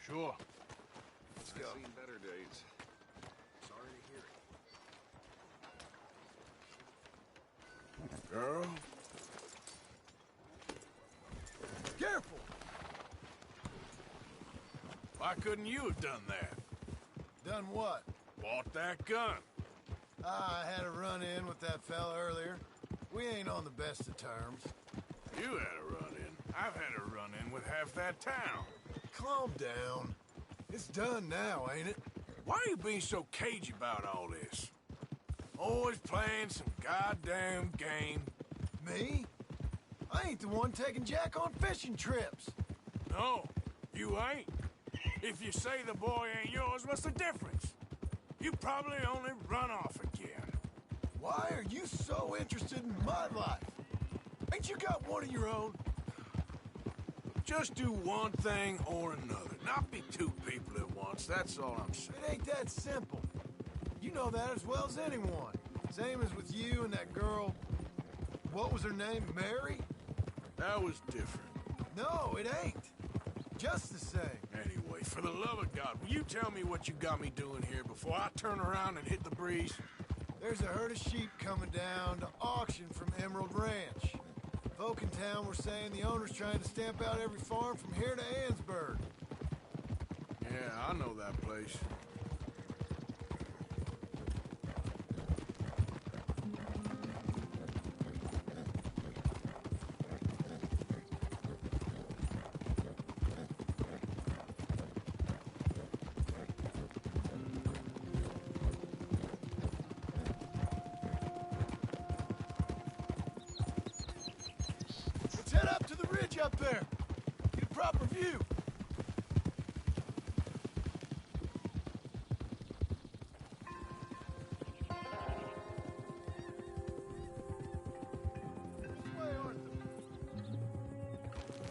Sure. Let's I've go. seen better days. Sorry to hear it. Girl? Careful! Why couldn't you have done that? Done what? Bought that gun. I had a run-in with that fella earlier. We ain't on the best of terms. You had a run-in. I've had a run-in with half that town. Calm down. It's done now, ain't it? Why are you being so cagey about all this? Always playing some goddamn game. Me? I ain't the one taking Jack on fishing trips. No, you ain't. If you say the boy ain't yours, what's the difference? You probably only run off again. Why are you so interested in my life? Ain't you got one of your own? Just do one thing or another. Not be two people at once, that's all I'm saying. It ain't that simple. You know that as well as anyone. Same as with you and that girl... What was her name? Mary? That was different. No, it ain't. Just the same. Anyway, for the love of God, will you tell me what you got me doing here before I turn around and hit the breeze? There's a herd of sheep coming down to auction from Emerald Ranch. Folk in town were saying the owner's trying to stamp out every farm from here to Ansburg. Yeah, I know that place. Let's head up to the ridge up there. Get a proper view.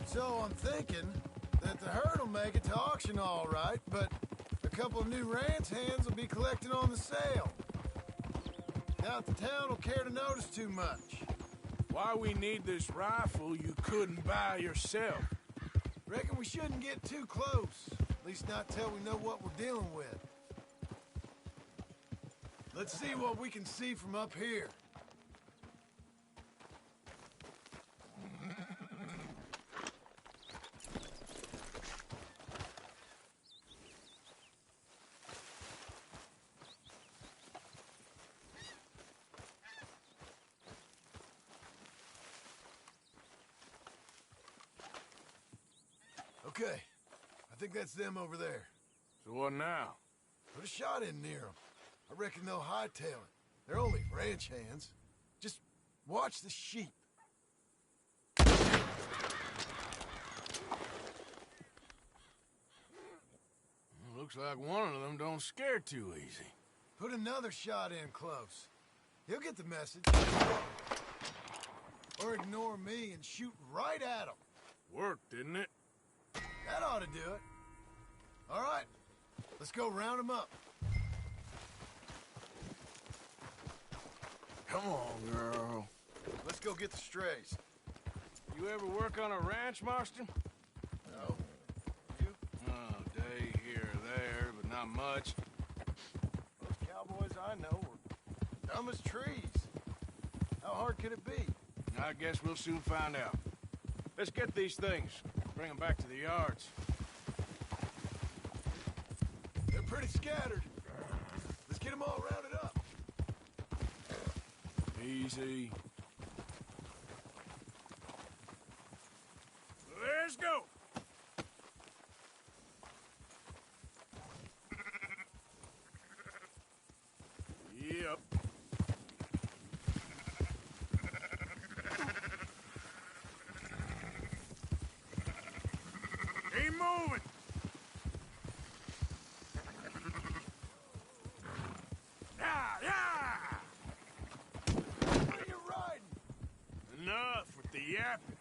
So I'm thinking that the herd will make it to auction all right, but a couple of new ranch hands will be collecting on the sale. Doubt the town will care to notice too much. Why we need this rifle you couldn't buy yourself? Reckon we shouldn't get too close. At least not till we know what we're dealing with. Let's see what we can see from up here. Okay, I think that's them over there. So what now? Put a shot in near them. I reckon they'll hightail it. They're only ranch hands. Just watch the sheep. Looks like one of them don't scare too easy. Put another shot in close. He'll get the message. Or ignore me and shoot right at him. Worked, didn't it? That ought to do it. All right, let's go round them up. Come on, girl. Let's go get the strays. You ever work on a ranch, Marston? No. You? Oh, day here or there, but not much. Those cowboys I know are dumb as trees. How hard could it be? I guess we'll soon find out. Let's get these things. Bring them back to the yards. They're pretty scattered. Let's get them all rounded up. Easy. Let's go! Yep. Keep moving! Yeah, yeah! How you riding? Enough with the yapping.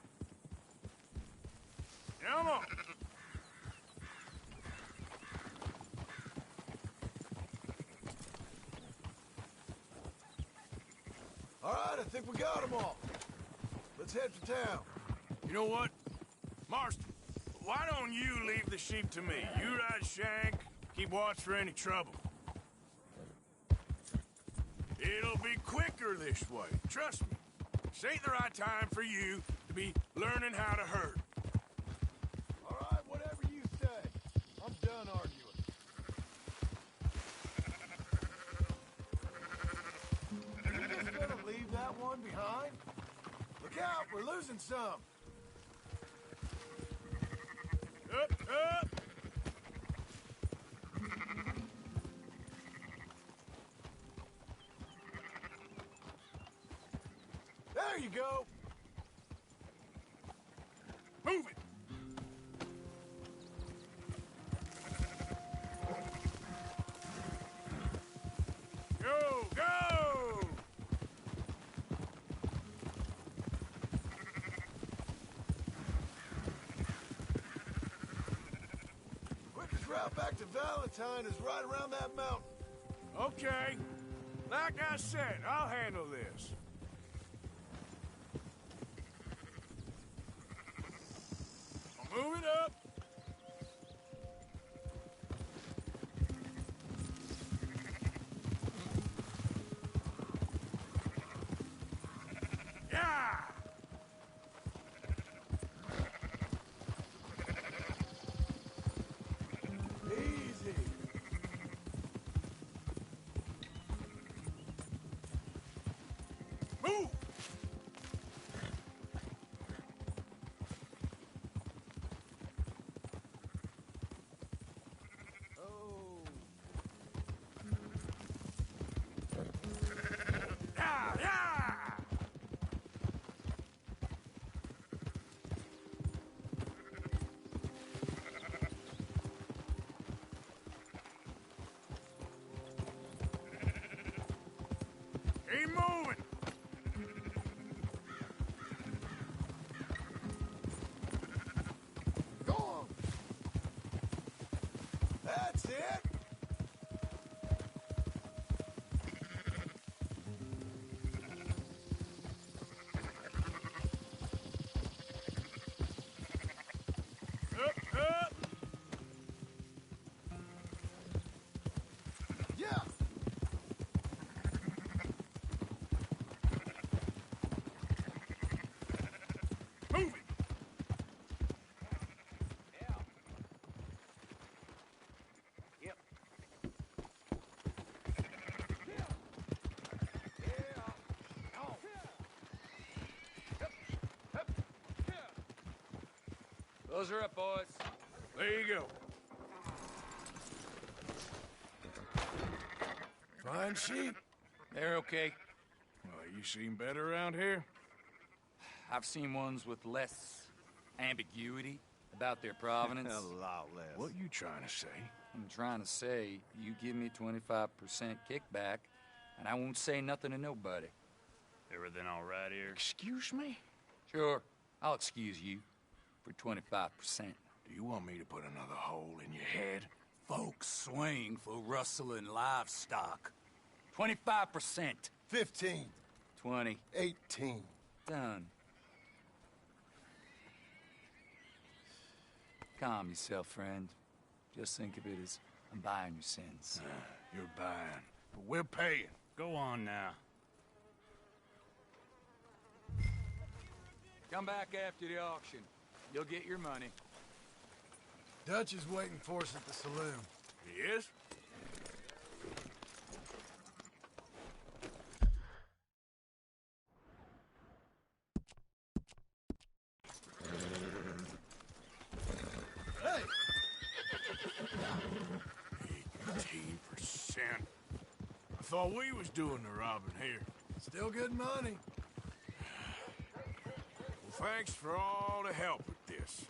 Come on! All right, I think we got them all. Let's head for town. You know what? Marston, why don't you leave the sheep to me? You ride Shank, keep watch for any trouble. It'll be quicker this way, trust me. This ain't the right time for you to be learning how to herd. All right, whatever you say. I'm done arguing. Are you just gonna leave that one behind? Look out, we're losing some. Up, up! There you go. Move it! Go, go! Quickest route back to Valentine is right around that mountain. Okay. Like I said, I'll handle this. I'll move it up. Yeah! Easy. Move! Yeah, yeah! Keep moving! Go on. That's it. Up, up! Yeah. Move it! Those are up, boys. There you go. Fine sheep. They're okay. Well, you seen better around here? I've seen ones with less ambiguity about their provenance. A lot less. What you trying to say? I'm trying to say, you give me 25% kickback, and I won't say nothing to nobody. Everything all right here? Excuse me? Sure, I'll excuse you for 25%. Do you want me to put another hole in your head? Folks swing for rustling livestock. 25%. 15. 20. 18. Done. Calm yourself, friend. Just think of it as I'm buying your sins. You're buying, but we're paying. Go on now. Come back after the auction. You'll get your money. Dutch is waiting for us at the saloon. He is? Hey! 18%. I thought we was doing the robbing here. Still good money. Well, thanks for all the help with this.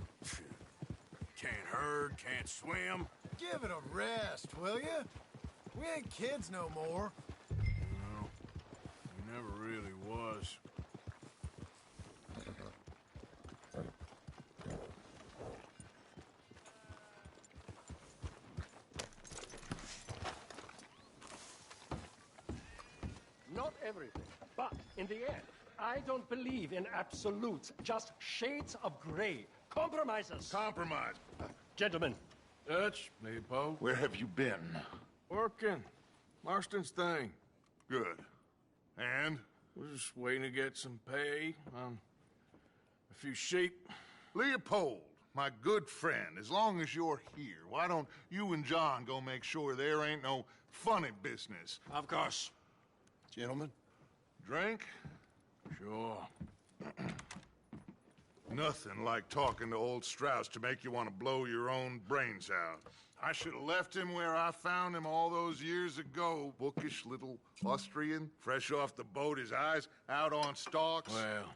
Can't herd, can't swim. Give it a rest, will ya? We ain't kids no more. No, we never really was. Not everything, but in the end, I don't believe in absolutes, just shades of gray, compromises. Compromise. Gentlemen. Dutch, Leopold. Where have you been? Working. Marston's thing. Good. And? We're just waiting to get some pay on a few sheep. Leopold, my good friend, as long as you're here, why don't you and John go make sure there ain't no funny business? Of course. Gentlemen. Drink? Sure. Nothing like talking to old Strauss to make you want to blow your own brains out. I should have left him where I found him all those years ago. Bookish little Austrian, fresh off the boat, his eyes out on stalks. Well,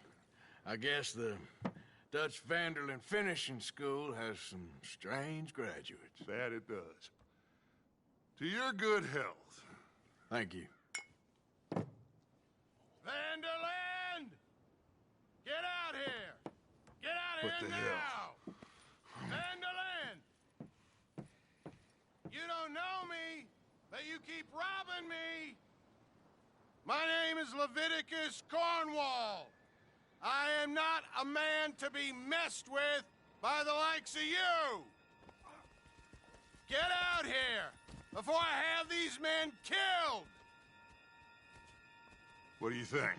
I guess the Dutch Vanderlyn Finishing School has some strange graduates. That it does. To your good health. Thank you. Vanderlyn! Get out here! Get out of What here the now! Vanderlyn! You don't know me, but you keep robbing me! My name is Leviticus Cornwall. I am not a man to be messed with by the likes of you! Get out here before I have these men killed! What do you think?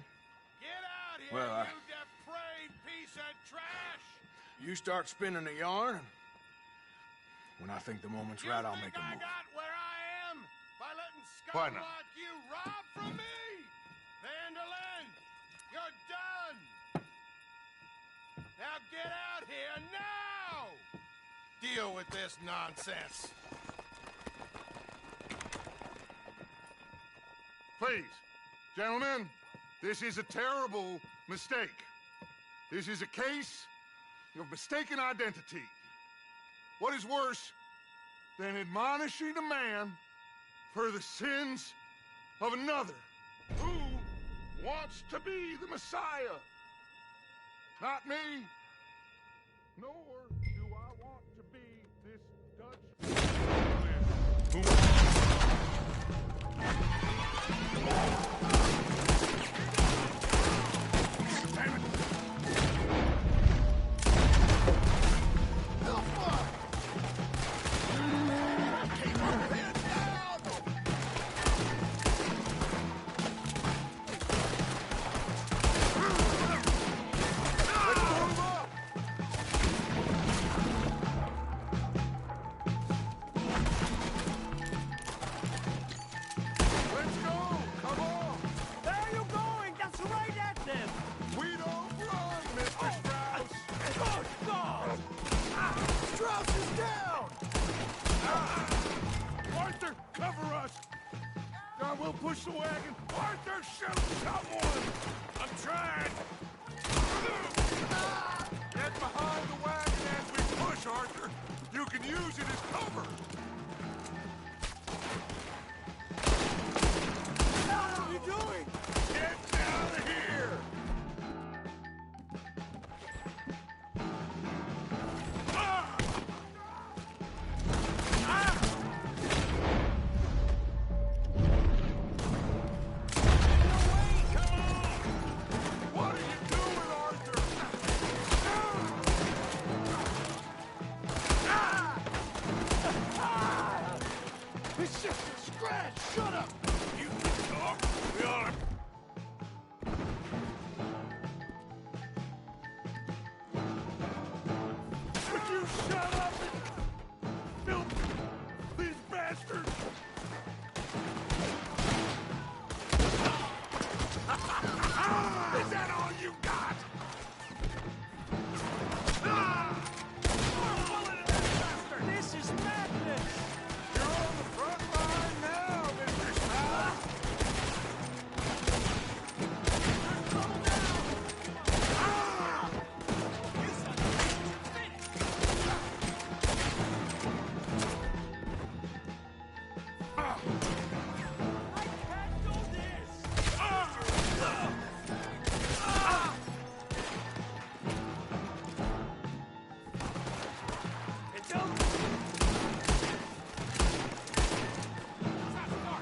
Get out here, Well, you depraved piece of trash! You start spinning a yarn, and when I think the moment's right, I'll make a I move. got where I am by letting Why scum not? like you rob from me! Vanderlyn, you're done! Now get out here now! Deal with this nonsense. Please, gentlemen, this is a terrible mistake. This is a case of mistaken identity. What is worse than admonishing a man for the sins of another who wants to be the Messiah? Not me, nor do I want to be this Dutch. We'll push the wagon. Arthur, shoot someone! I'm trying! Get behind the wagon as we push, Arthur. You can use it as cover. What are you doing? Get out of here! It's just a scratch! Shut up! You talk! We are... Would you shut up and film these bastards? Is that all you got? This is madness! You're on the front line now, Mr. Strauss!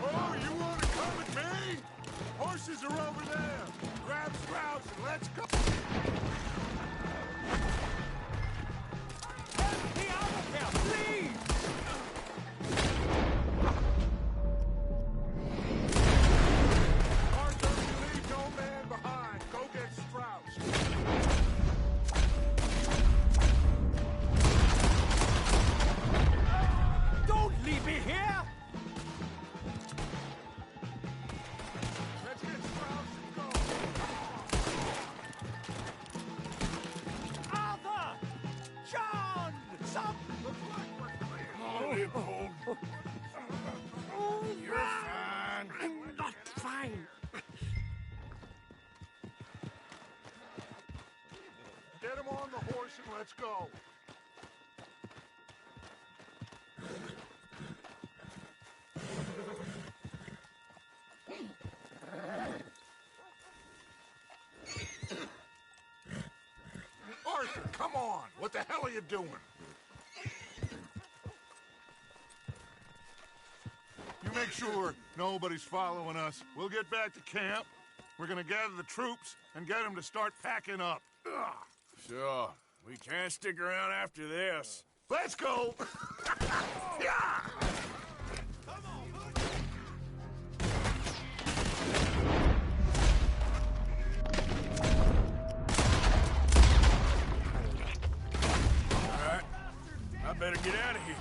Oh, you want to come with me? Horses are over there. Grab Strauss and let's go. let's go. Arthur, come on! What the hell are you doing? You make sure nobody's following us. We'll get back to camp. We're gonna gather the troops and get them to start packing up. Ugh. Sure. We can't stick around after this. Let's go! Yeah! All right. I better get out of here.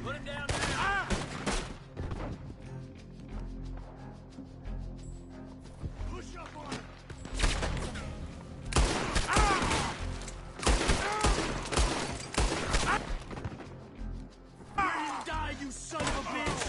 Put him down now. Push up on him! Die, you son of a bitch!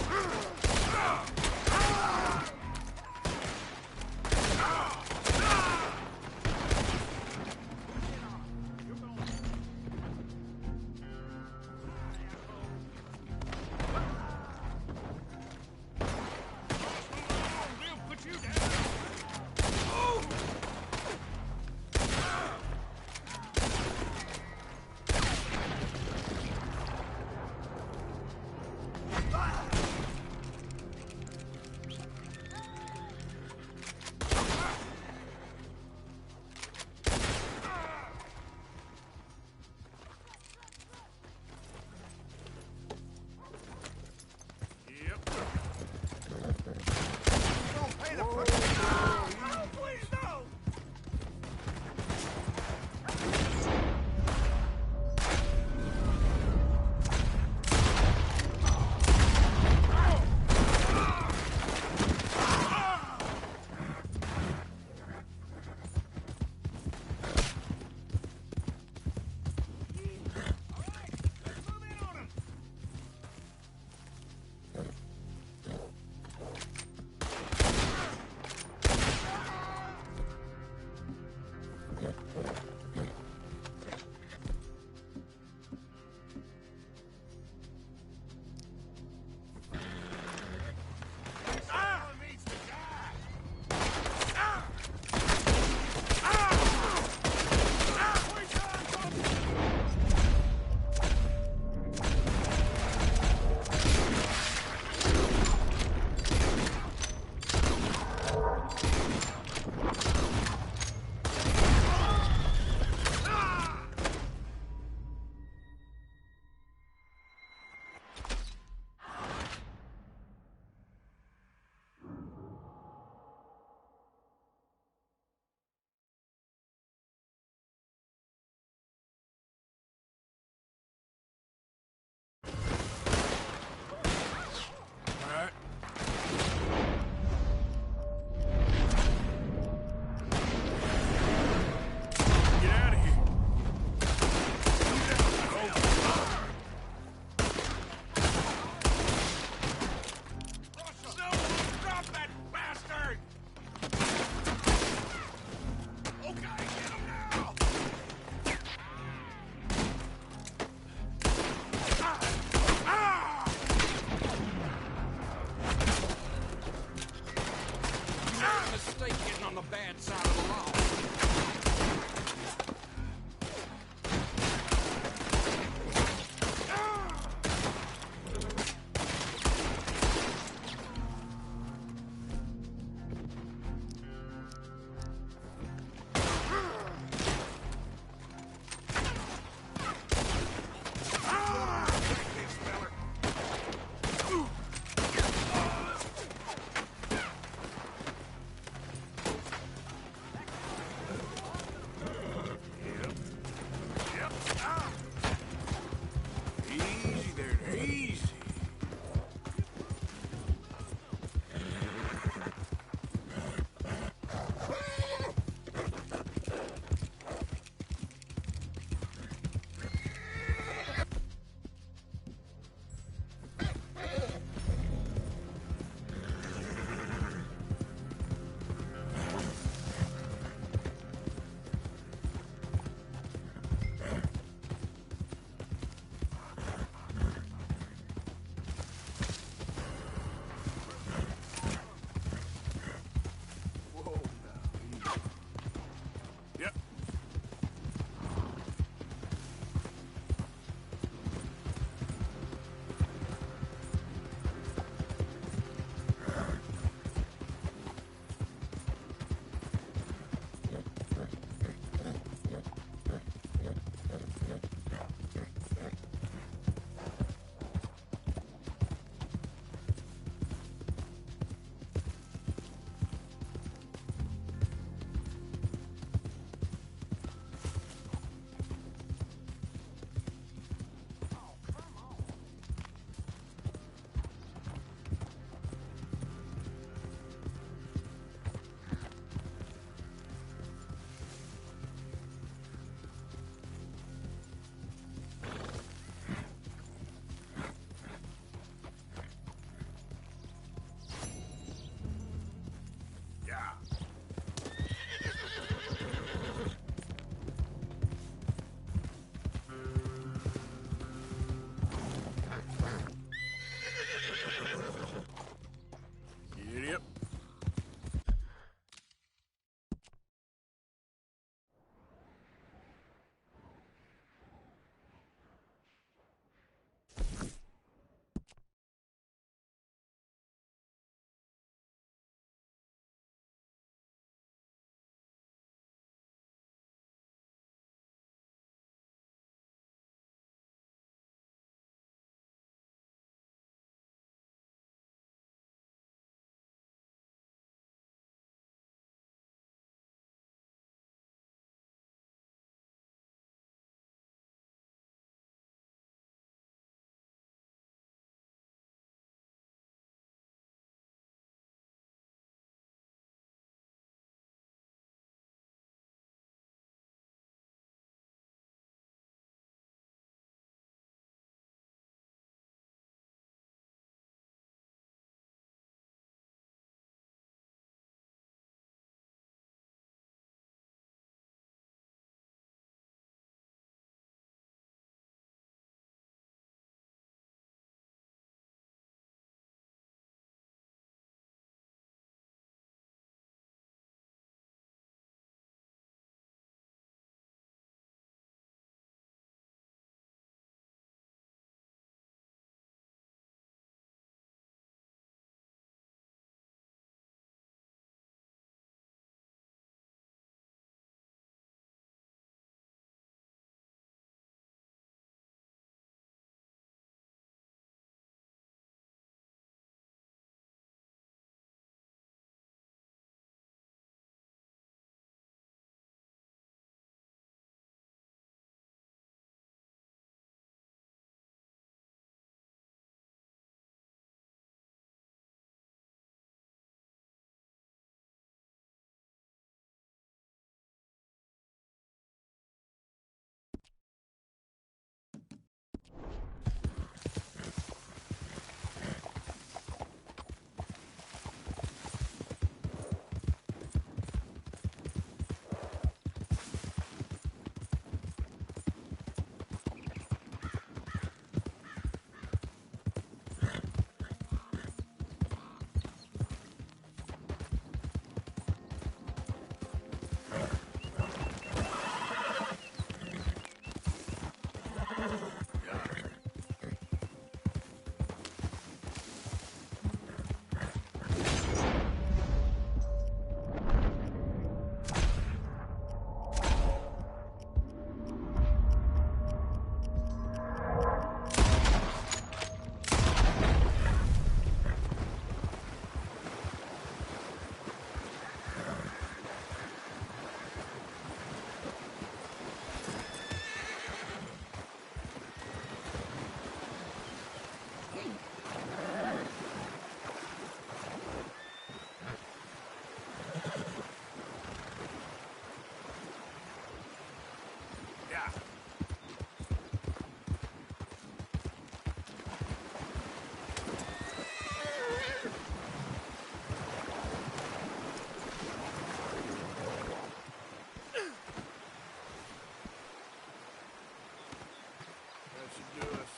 should do us.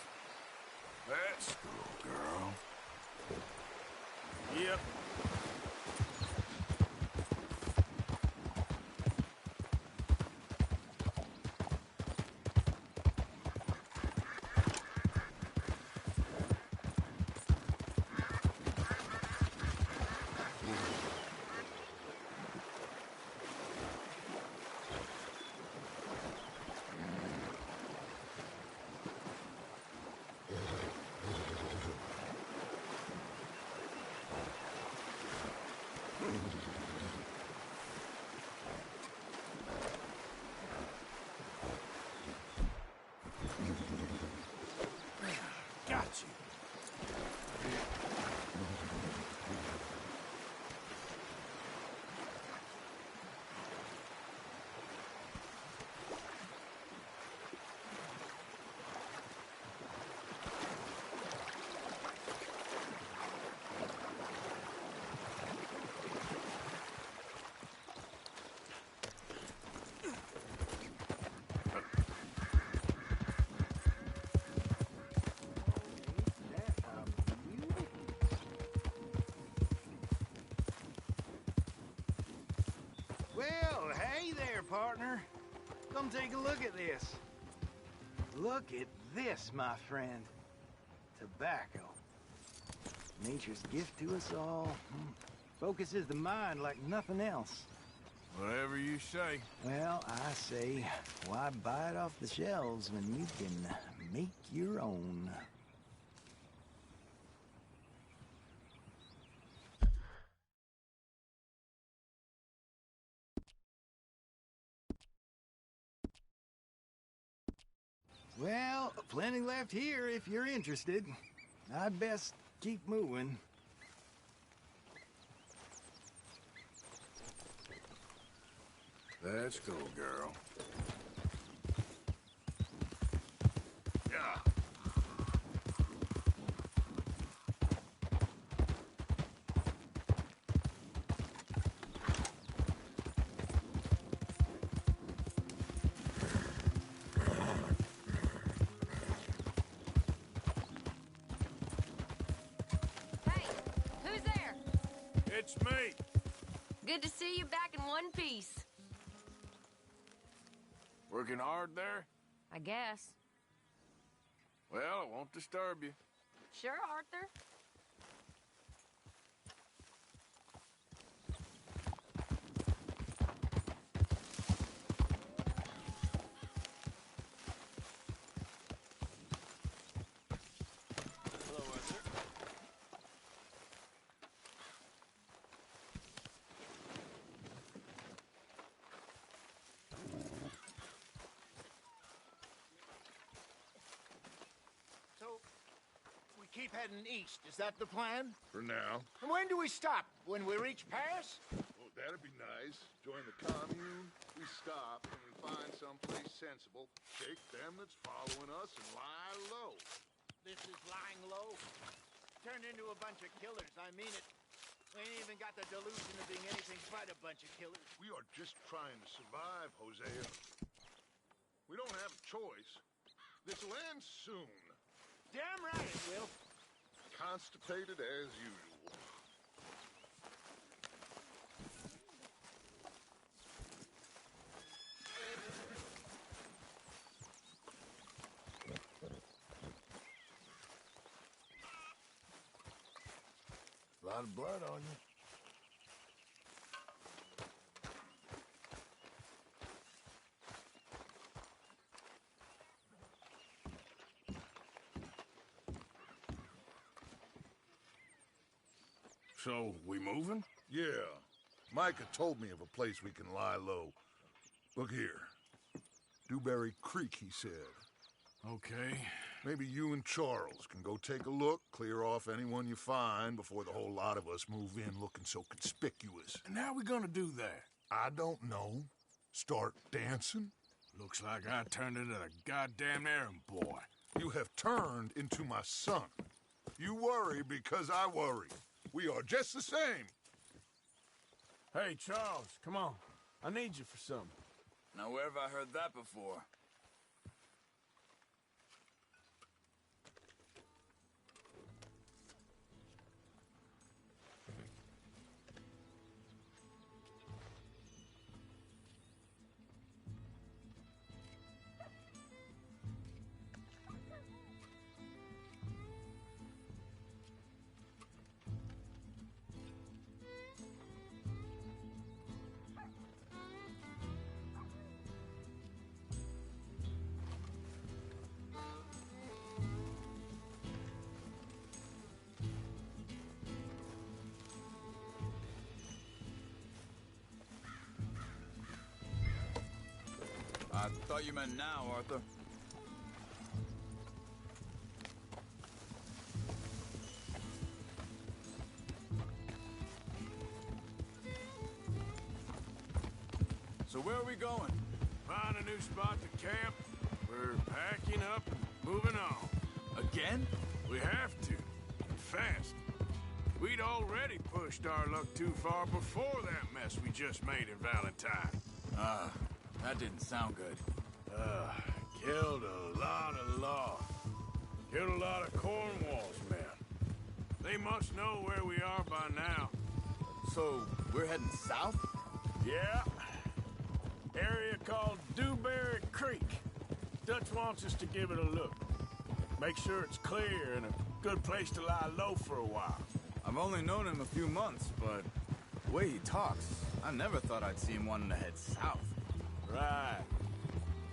Let's go, girl. Yep. Got you. Well, hey there, partner. Come take a look at this. Look at this, my friend. Tobacco. Nature's gift to us all. Focuses the mind like nothing else. Whatever you say. Well, I say, why buy it off the shelves when you can make your own? Well, plenty left here if you're interested. I'd best keep moving. Let's go, girl. Yeah. Who's there? It's me. Good to see you back in one piece. Working hard there? I guess. Well, I won't disturb you. Sure, Arthur. Hello, Arthur. So, we keep heading east. Is that the plan? For now. And when do we stop? When we reach Paris? Oh, that'd be nice. Join the commune, we stop, and we find someplace sensible, take them that's following us, and lie low. This is lying low. Turned into a bunch of killers. I mean it. We ain't even got the delusion of being anything but a bunch of killers. We are just trying to survive, Hosea. We don't have a choice. This'll end soon. Damn right it will. Constipated as usual. A lot of blood on you. So, we moving? Yeah. Micah told me of a place we can lie low. Look here. Dewberry Creek, he said. Okay. Maybe you and Charles can go take a look, clear off anyone you find before the whole lot of us move in looking so conspicuous. And how we gonna do that? I don't know. Start dancing? Looks like I turned into the goddamn errand boy. You have turned into my son. You worry because I worry. We are just the same. Hey, Charles, come on. I need you for something. Now, where have I heard that before? thought you meant now, Arthur. So where are we going? Find a new spot to camp. We're packing up and moving on. Again? We have to. And fast. We'd already pushed our luck too far before that mess we just made in Valentine. That didn't sound good. Killed a lot of law. Killed a lot of Cornwall's men. They must know where we are by now. So, we're heading south? Yeah. Area called Dewberry Creek. Dutch wants us to give it a look. Make sure it's clear and a good place to lie low for a while. I've only known him a few months, but the way he talks, I never thought I'd see him wanting to head south. Right.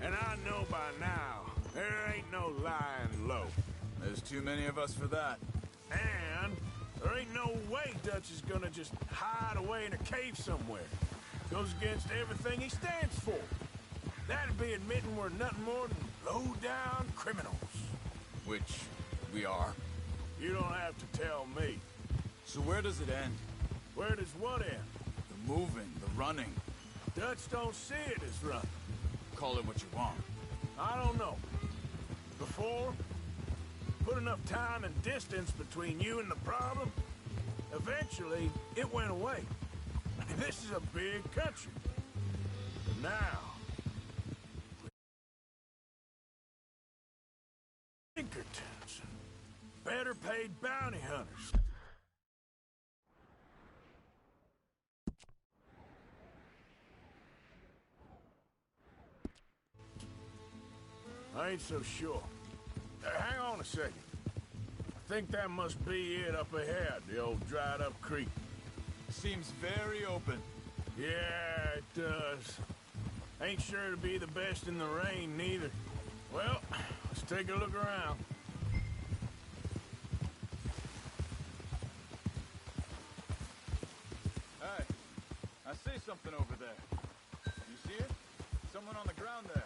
And I know by now, there ain't no lying low. There's too many of us for that. And there ain't no way Dutch is gonna just hide away in a cave somewhere. Goes against everything he stands for. That'd be admitting we're nothing more than low-down criminals. Which we are. You don't have to tell me. So where does it end? Where does what end? The moving, the running. Dutch don't see it as running. Call it what you want. I don't know. Before, put enough time and distance between you and the problem, eventually it went away. This is a big country. But now, Pinkertons, better paid bounty hunters. I ain't so sure. Hang on a second. I think that must be it up ahead, the old dried-up creek. Seems very open. Yeah, it does. Ain't sure to be the best in the rain, neither. Well, let's take a look around. Hey, I see something over there. You see it? Someone on the ground there.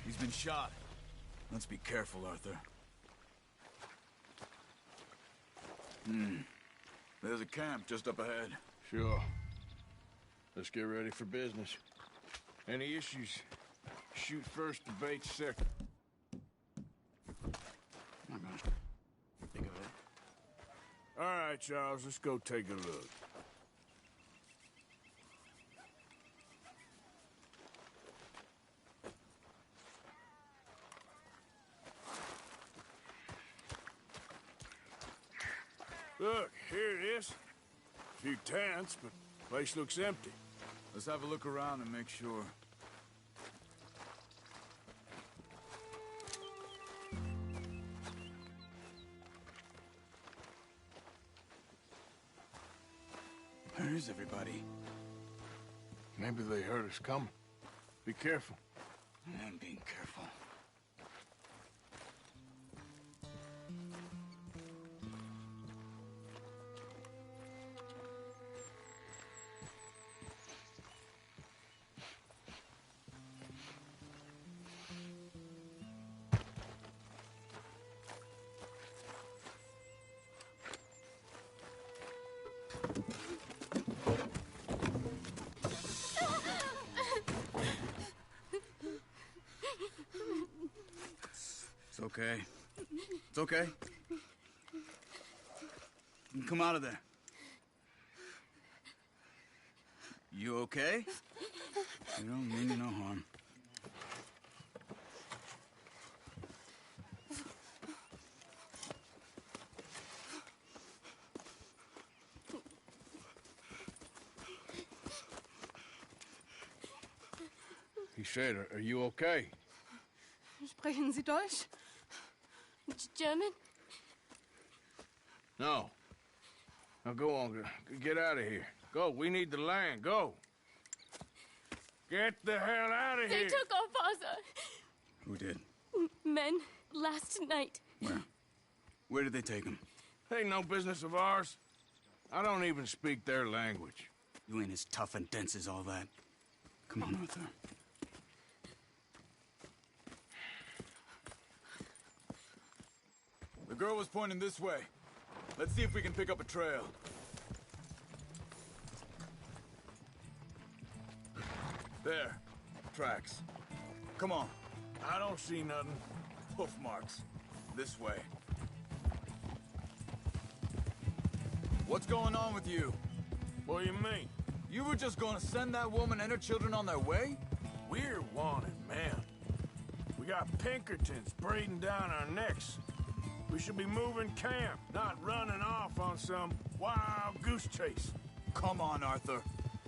He's been shot. Let's be careful, Arthur. There's a camp just up ahead. Sure. Let's get ready for business. Any issues? Shoot first, debate second. I'm gonna think of it. All right, Charles, let's go take a look. Look, here it is. A few tents, but the place looks empty. Let's have a look around and make sure. Where is everybody? Maybe they heard us coming. Be careful. I'm being careful. It's okay. It's okay. You can come out of there. You okay? You don't mean you no harm. He said, are you okay? Sprechen Sie Deutsch? German? No. Now go on, get out of here. Go, we need the land, go. Get the hell out of They here. took off Ozza. Who did? Men last night. Where? Where did they take him? Ain't no business of ours. I don't even speak their language. You ain't as tough and dense as all that. Come on, Arthur. The girl was pointing this way. Let's see if we can pick up a trail. There. Tracks. Come on. I don't see nothing. Hoof marks. This way. What's going on with you? What do you mean? You were just gonna send that woman and her children on their way? We're wanted, man. We got Pinkertons breathing down our necks. We should be moving camp, not running off on some wild goose chase. Come on, Arthur.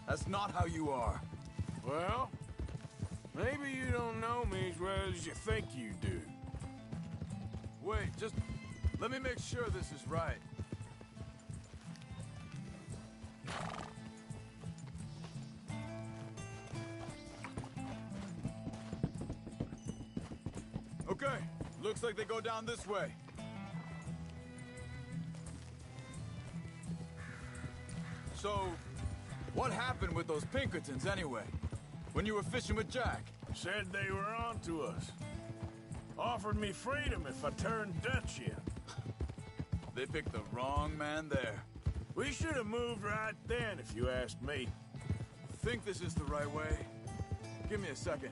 That's not how you are. Well, maybe you don't know me as well as you think you do. Wait, just let me make sure this is right. Okay, looks like they go down this way. So, what happened with those Pinkertons anyway? When you were fishing with Jack? Said they were on to us. Offered me freedom if I turned Dutch in. They picked the wrong man there. We should have moved right then, if you asked me. Think this is the right way? Give me a second.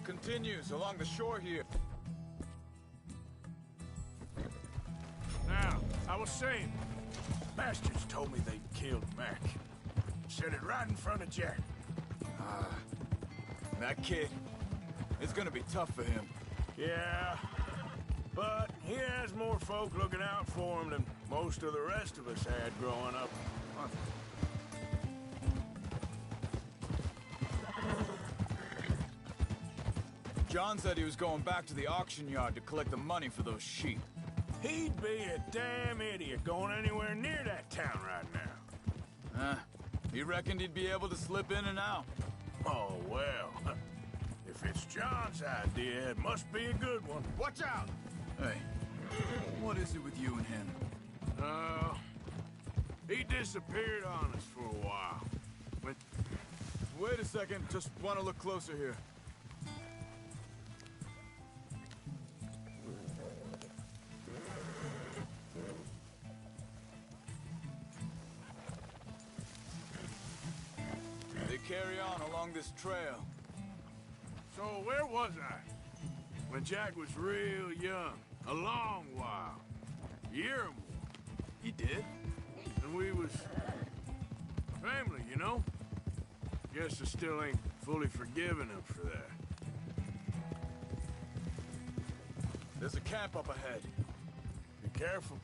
Continues along the shore here. Now, I was saying, bastards told me they'd killed Mac. Said it right in front of Jack. That kid, it's gonna be tough for him. Yeah, but he has more folk looking out for him than most of the rest of us had growing up. John said he was going back to the auction yard to collect the money for those sheep. He'd be a damn idiot going anywhere near that town right now. He reckoned he'd be able to slip in and out. Oh, well. If it's John's idea, it must be a good one. Watch out! Hey, what is it with you and him? He disappeared on us for a while. Wait a second, just want to look closer here. carry on along this trail. So where was I? When Jack was real young. A long while. A year or more. You did? And we was... family, you know? Guess I still ain't fully forgiven him for that. There's a camp up ahead. Be careful.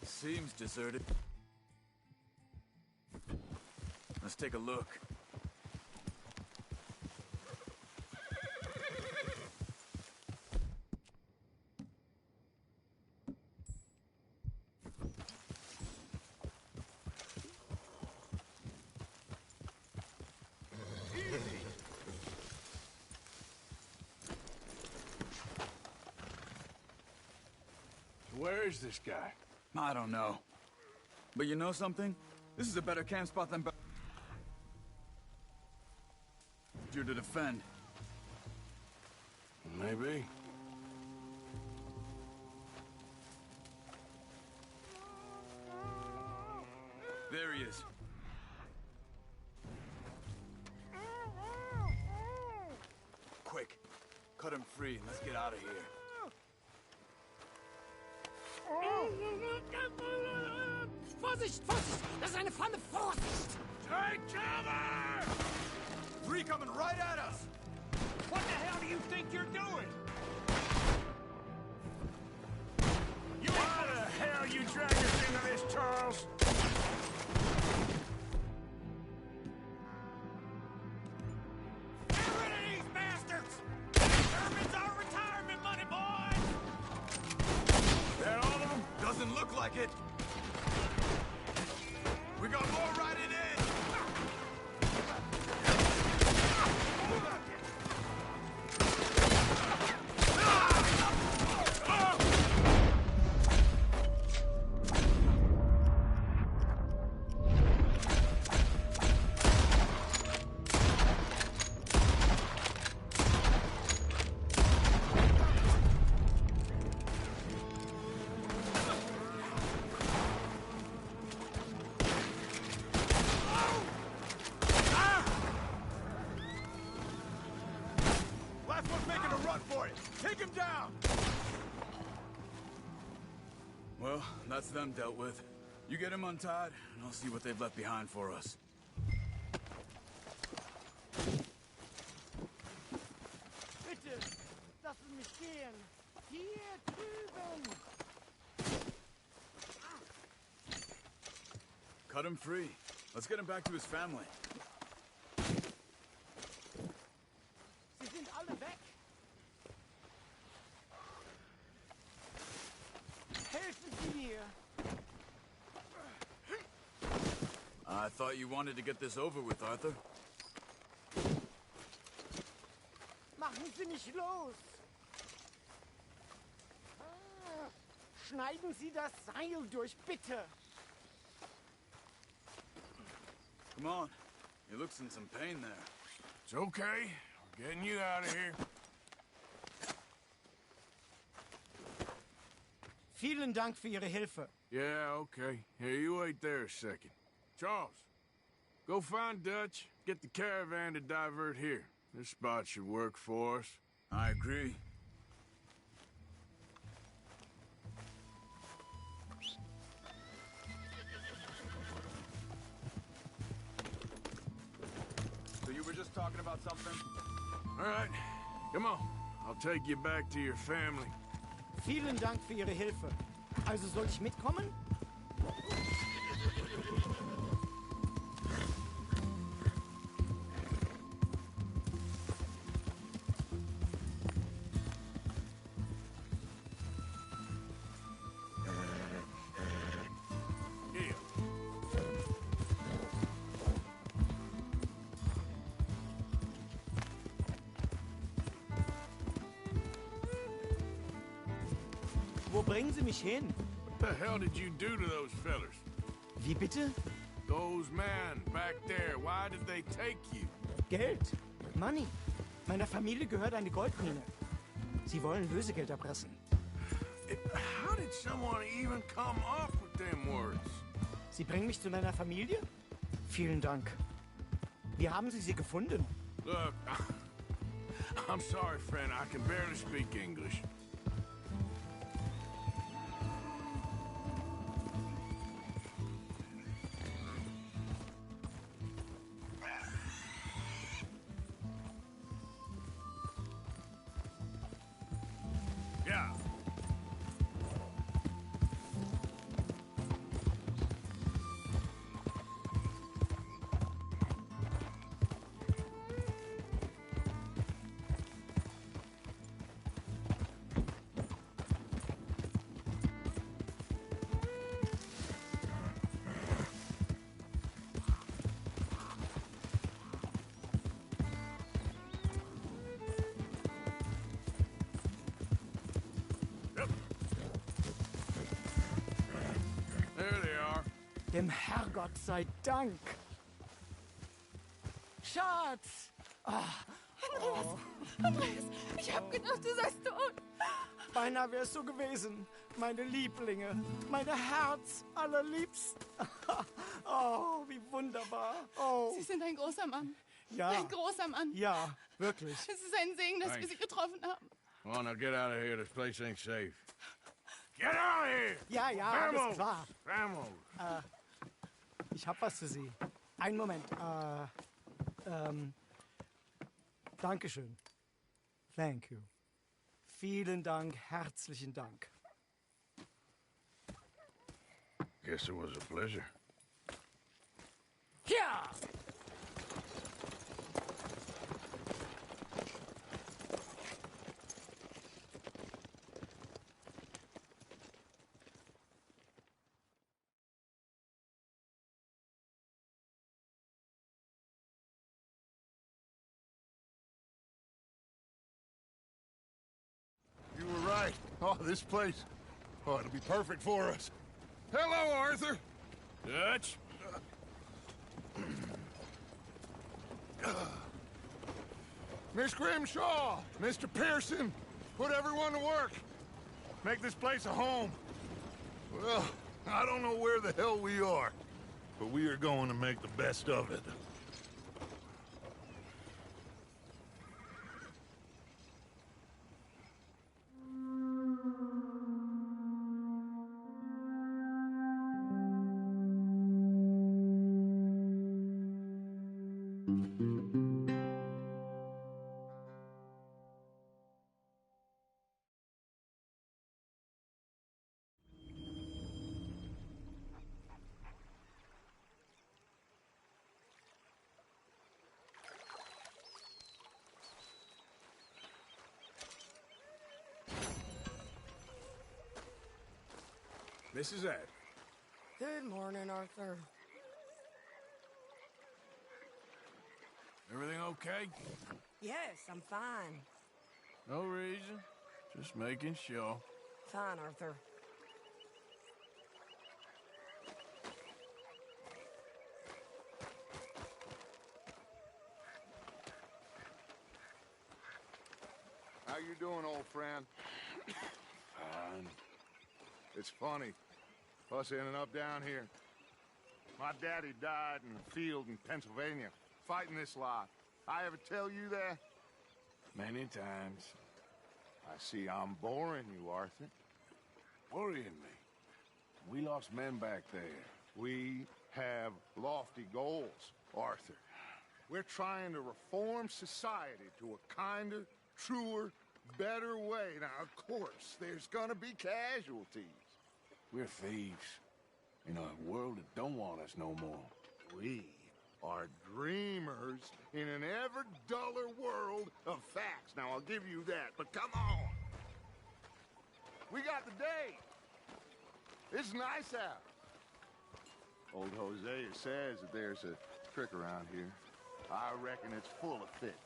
Seems deserted. Let's take a look. Where is this guy? I don't know. But you know something? This is a better camp spot than you to defend. Maybe. There he is. Quick, cut him free and let's get out of here. Vorsicht, Vorsicht! Das ist eine Falle! Vorsicht! Take cover! Three coming right at us! What the hell do you think you're doing? How the hell you drag us into this, Charles? Get rid of these bastards! Determines our retirement money, boys! That all of them? Doesn't look like it. We got more riding in! Well, that's them dealt with. You get them untied, and I'll see what they've left behind for us. Bitte, lassen mich gehen. Hier drüben. Cut him free. Let's get him back to his family. Sie sind alle weg. Helfen Sie mir. I thought you wanted to get this over with, Arthur. Machen Sie mich los. Schneiden Sie das Seil durch, bitte. Come on. You look's in some pain there. It's okay. We're getting you out of here. Vielen Dank für Ihre Hilfe. Yeah, okay. Here, you wait there a second. Charles, go find Dutch. Get the caravan to divert here. This spot should work for us. I agree. So you were just talking about something? All right, come on. I'll take you back to your family. Vielen Dank für Ihre Hilfe. Also soll ich mitkommen? Wo bringen Sie mich hin? What the hell did you do to those fellers? Wie bitte? Those men back there, why did they take you? Geld. Money. Meiner Familie gehört eine Goldmine. Sie wollen Lösegeld erpressen. How did someone even come up with them words? Sie bringen mich zu meiner Familie? Vielen Dank. Wie haben Sie sie gefunden? Look, I'm sorry, friend. I can barely speak English. Yeah. There they are. Dem Herrgott sei Dank. Schatz! Andreas, ich hab gedacht, du seist tot. Beinahe wär's so gewesen. Meine Lieblinge, meine Herz allerliebsten. Oh, wie wunderbar. Oh. Sie sind ein großer Mann. Ja. Ein großer Mann. Ja, wirklich. Es ist ein Segen, dass wir Sie getroffen haben. Come on, now get out of here. This place ain't safe. Get out of here! Ja, ja, Vamos! alles klar. Vamos! Ich hab was für Sie. Einen Moment. Dankeschön. Thank you. Vielen Dank, herzlichen Dank. Guess it was a pleasure. Ja! You were right. Oh, this place. Oh, it'll be perfect for us. Hello, Arthur. Dutch? Miss Grimshaw, Mr. Pearson, put everyone to work. Make this place a home. Well, I don't know where the hell we are, but we are going to make the best of it. This is Ed. Good morning, Arthur. Everything okay? Yes, I'm fine. No reason. Just making sure. Fine, Arthur. How you doing, old friend? Fine. It's funny, us ending up down here. My daddy died in the field in Pennsylvania, fighting this lot. I ever tell you that? Many times. I see I'm boring you, Arthur. Worrying me. We lost men back there. We have lofty goals, Arthur. We're trying to reform society to a kinder, truer, better way. Now, of course, there's gonna be casualties. We're thieves. In a world that don't want us no more. We are dreamers in an ever duller world of facts. Now, I'll give you that, but come on. We got the day. It's nice out. Old Hosea says that there's a trick around here. I reckon it's full of fit.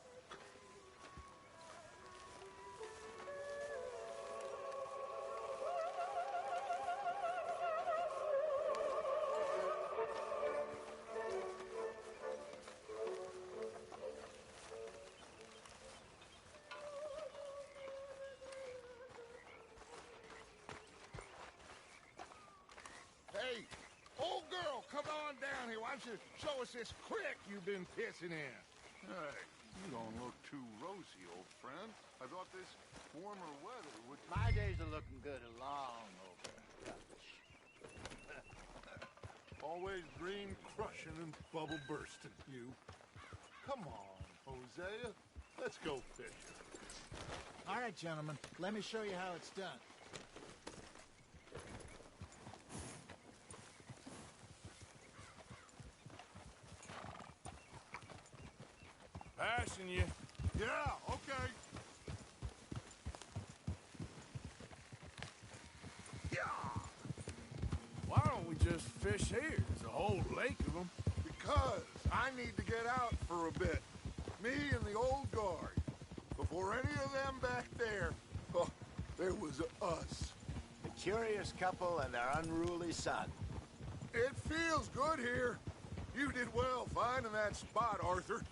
Hey, old girl, why don't you show us this creek you've been pissing in? Hey, you don't look too rosy, old friend. I thought this warmer weather would... My days are looking good along over. Always green crushing and bubble bursting, you. Come on, Hosea. Let's go fishing. All right, gentlemen. Let me show you how it's done. Passing you. Yeah, okay. Why don't we just fish here? There's a whole lake of them. Because I need to get out for a bit. Me and the old guard. Before any of them back there, oh, there was us. A curious couple and their unruly son. It feels good here. You did well finding that spot, Arthur.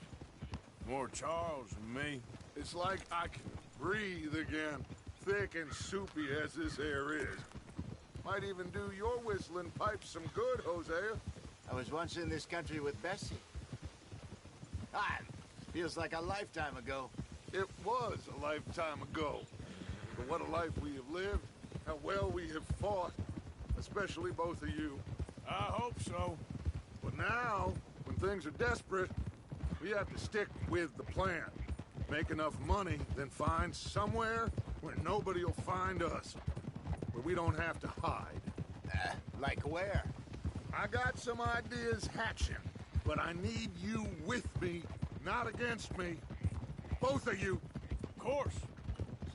More Charles than me. It's like I can breathe again, thick and soupy as this air is. Might even do your whistling pipes some good, Hosea. I was once in this country with Bessie. Feels like a lifetime ago. It was a lifetime ago. But what a life we have lived, how well we have fought, especially both of you. I hope so. But now, when things are desperate, we have to stick with the plan. Make enough money, then find somewhere where nobody will find us. Where we don't have to hide. Like where? I got some ideas hatching, but I need you with me, not against me. Both of you. Of course.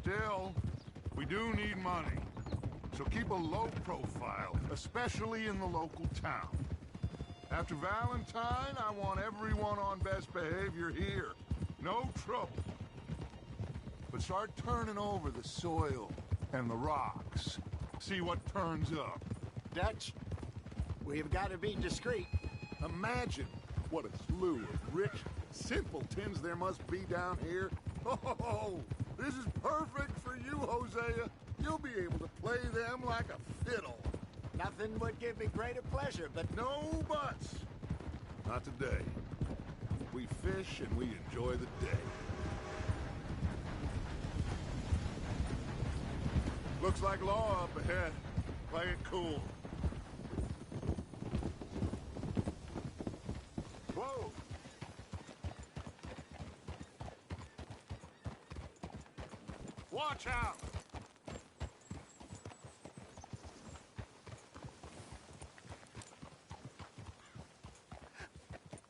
Still, we do need money. So keep a low profile, especially in the local town. After Valentine, I want everyone on best behavior here. No trouble. But start turning over the soil and the rocks. See what turns up. Dutch, we've got to be discreet. Imagine what a slew of rich simpletons there must be down here. Oh, this is perfect for you, Hosea. You'll be able to play them like a fiddle. Nothing would give me greater pleasure, but... No buts. Not today. We fish and we enjoy the day. Looks like law up ahead. Play it cool. Whoa! Watch out!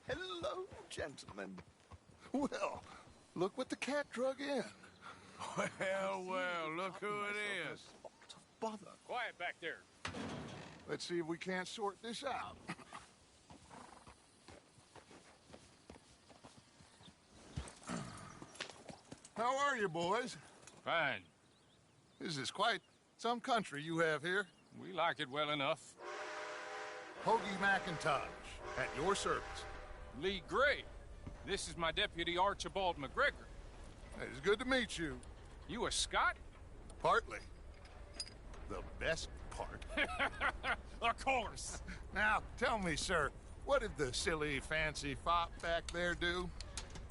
Hello, gentlemen. Well, look what the cat drug in. Well, look who it is. Bother. Quiet back there. Let's see if we can't sort this out. How are you, boys? Fine. This is quite some country you have here. We like it well enough. Hoagie McIntosh, at your service. Lee Gray. This is my deputy, Archibald McGregor. It's good to meet you. You a Scot? Partly. The best part. Of course. Now, tell me, sir, what did the silly, fancy fop back there do?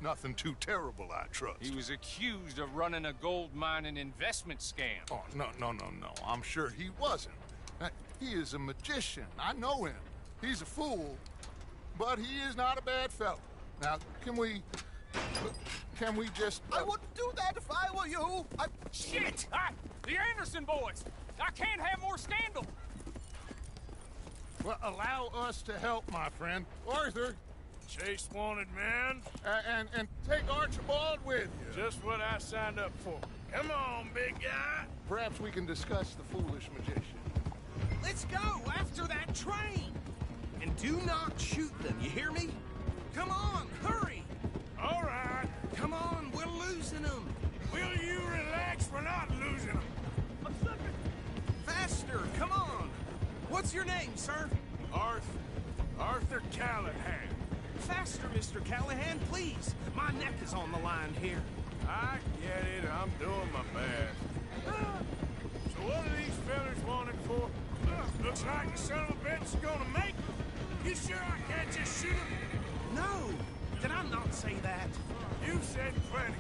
Nothing too terrible, I trust. He was accused of running a gold mining investment scam. Oh, no. I'm sure he wasn't. He is a magician. I know him. He's a fool, but he is not a bad fellow. Now, can we just... I wouldn't do that if I were you. Shit! The Anderson boys! I can't have more scandal! Well, allow us to help, my friend. Arthur! Chase wanted man. And take Archibald with you. Just what I signed up for. Come on, big guy. Perhaps we can discuss the foolish magician. Let's go after that train! And do not shoot them, you hear me? Come on, hurry! All right. Come on, we're losing them. Will you relax? We're not losing them. I'm slipping. Faster, come on. What's your name, sir? Arthur Callahan. Faster, Mr. Callahan, please. My neck is on the line here. I get it. I'm doing my best. So what are these fellas wanted for? Looks like the son of a bitch is gonna make it. You sure I can't just You said plenty.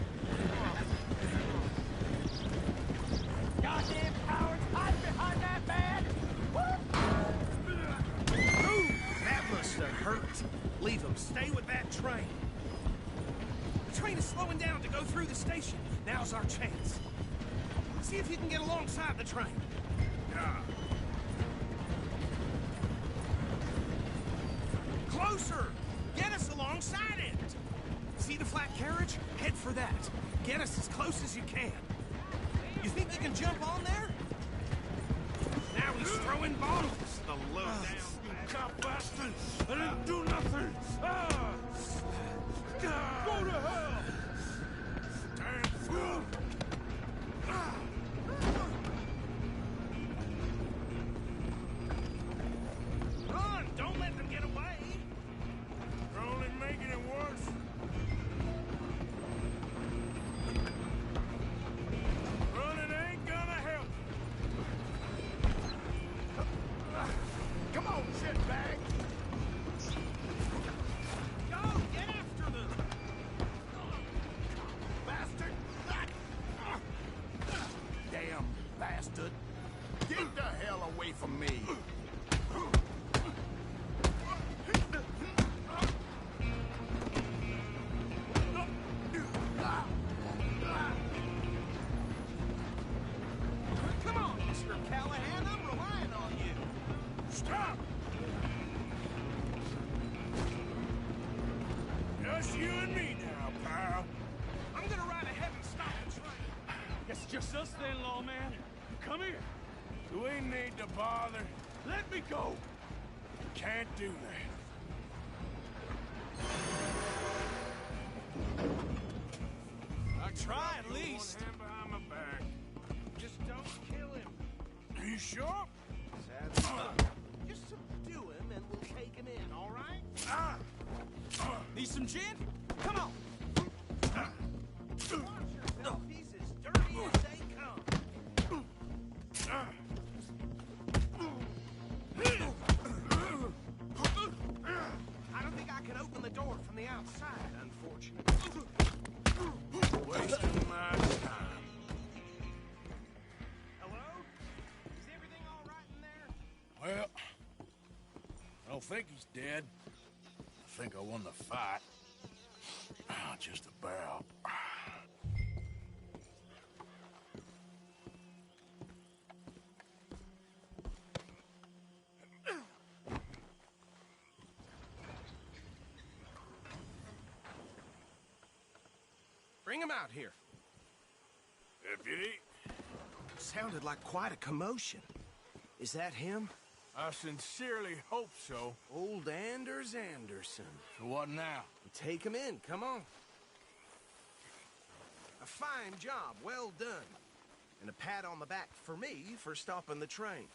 Goddamn cowards, hide behind that van! Ooh, that must have hurt. Leave them. Stay with that train. The train is slowing down to go through the station. Now's our chance. See if you can get alongside the train. Closer! Get us alongside it! See the flat carriage? Head for that. Get us as close as you can. You think you can jump on there? Now he's throwing bottles. The low-down cop bastard! I didn't do nothing! Go to hell! Damn fool! Run! Don't let them get away! You're only making it worse. Running ain't gonna help. Come on, shitbag! Go! Get after them! Bastard! Damn bastard! Get the hell away from me! Come on, Mr. Callahan, I'm relying on you. Stop! Just you and me now, pal. I'm gonna ride ahead and stop the train. It's just us then, lawman. Come here. Do we need to bother? Let me go. Can't do that. I try at least. One hand behind my back. Just don't kill him. Are you sure? Just subdue him and we'll take him in, all right? Need some gin? Come on. Watch yourself. He's as dirty as they come. I don't think I can open the door from the outside, unfortunately. Wasting my time. Hello? Is everything all right in there? Well, I don't think he's dead. I think I won the fight. Just about. Bring him out here. Deputy? Sounded like quite a commotion. Is that him? I sincerely hope so. Old Anders Anderson. So what now? Take him in, come on. A fine job, well done. And a pat on the back for me for stopping the train.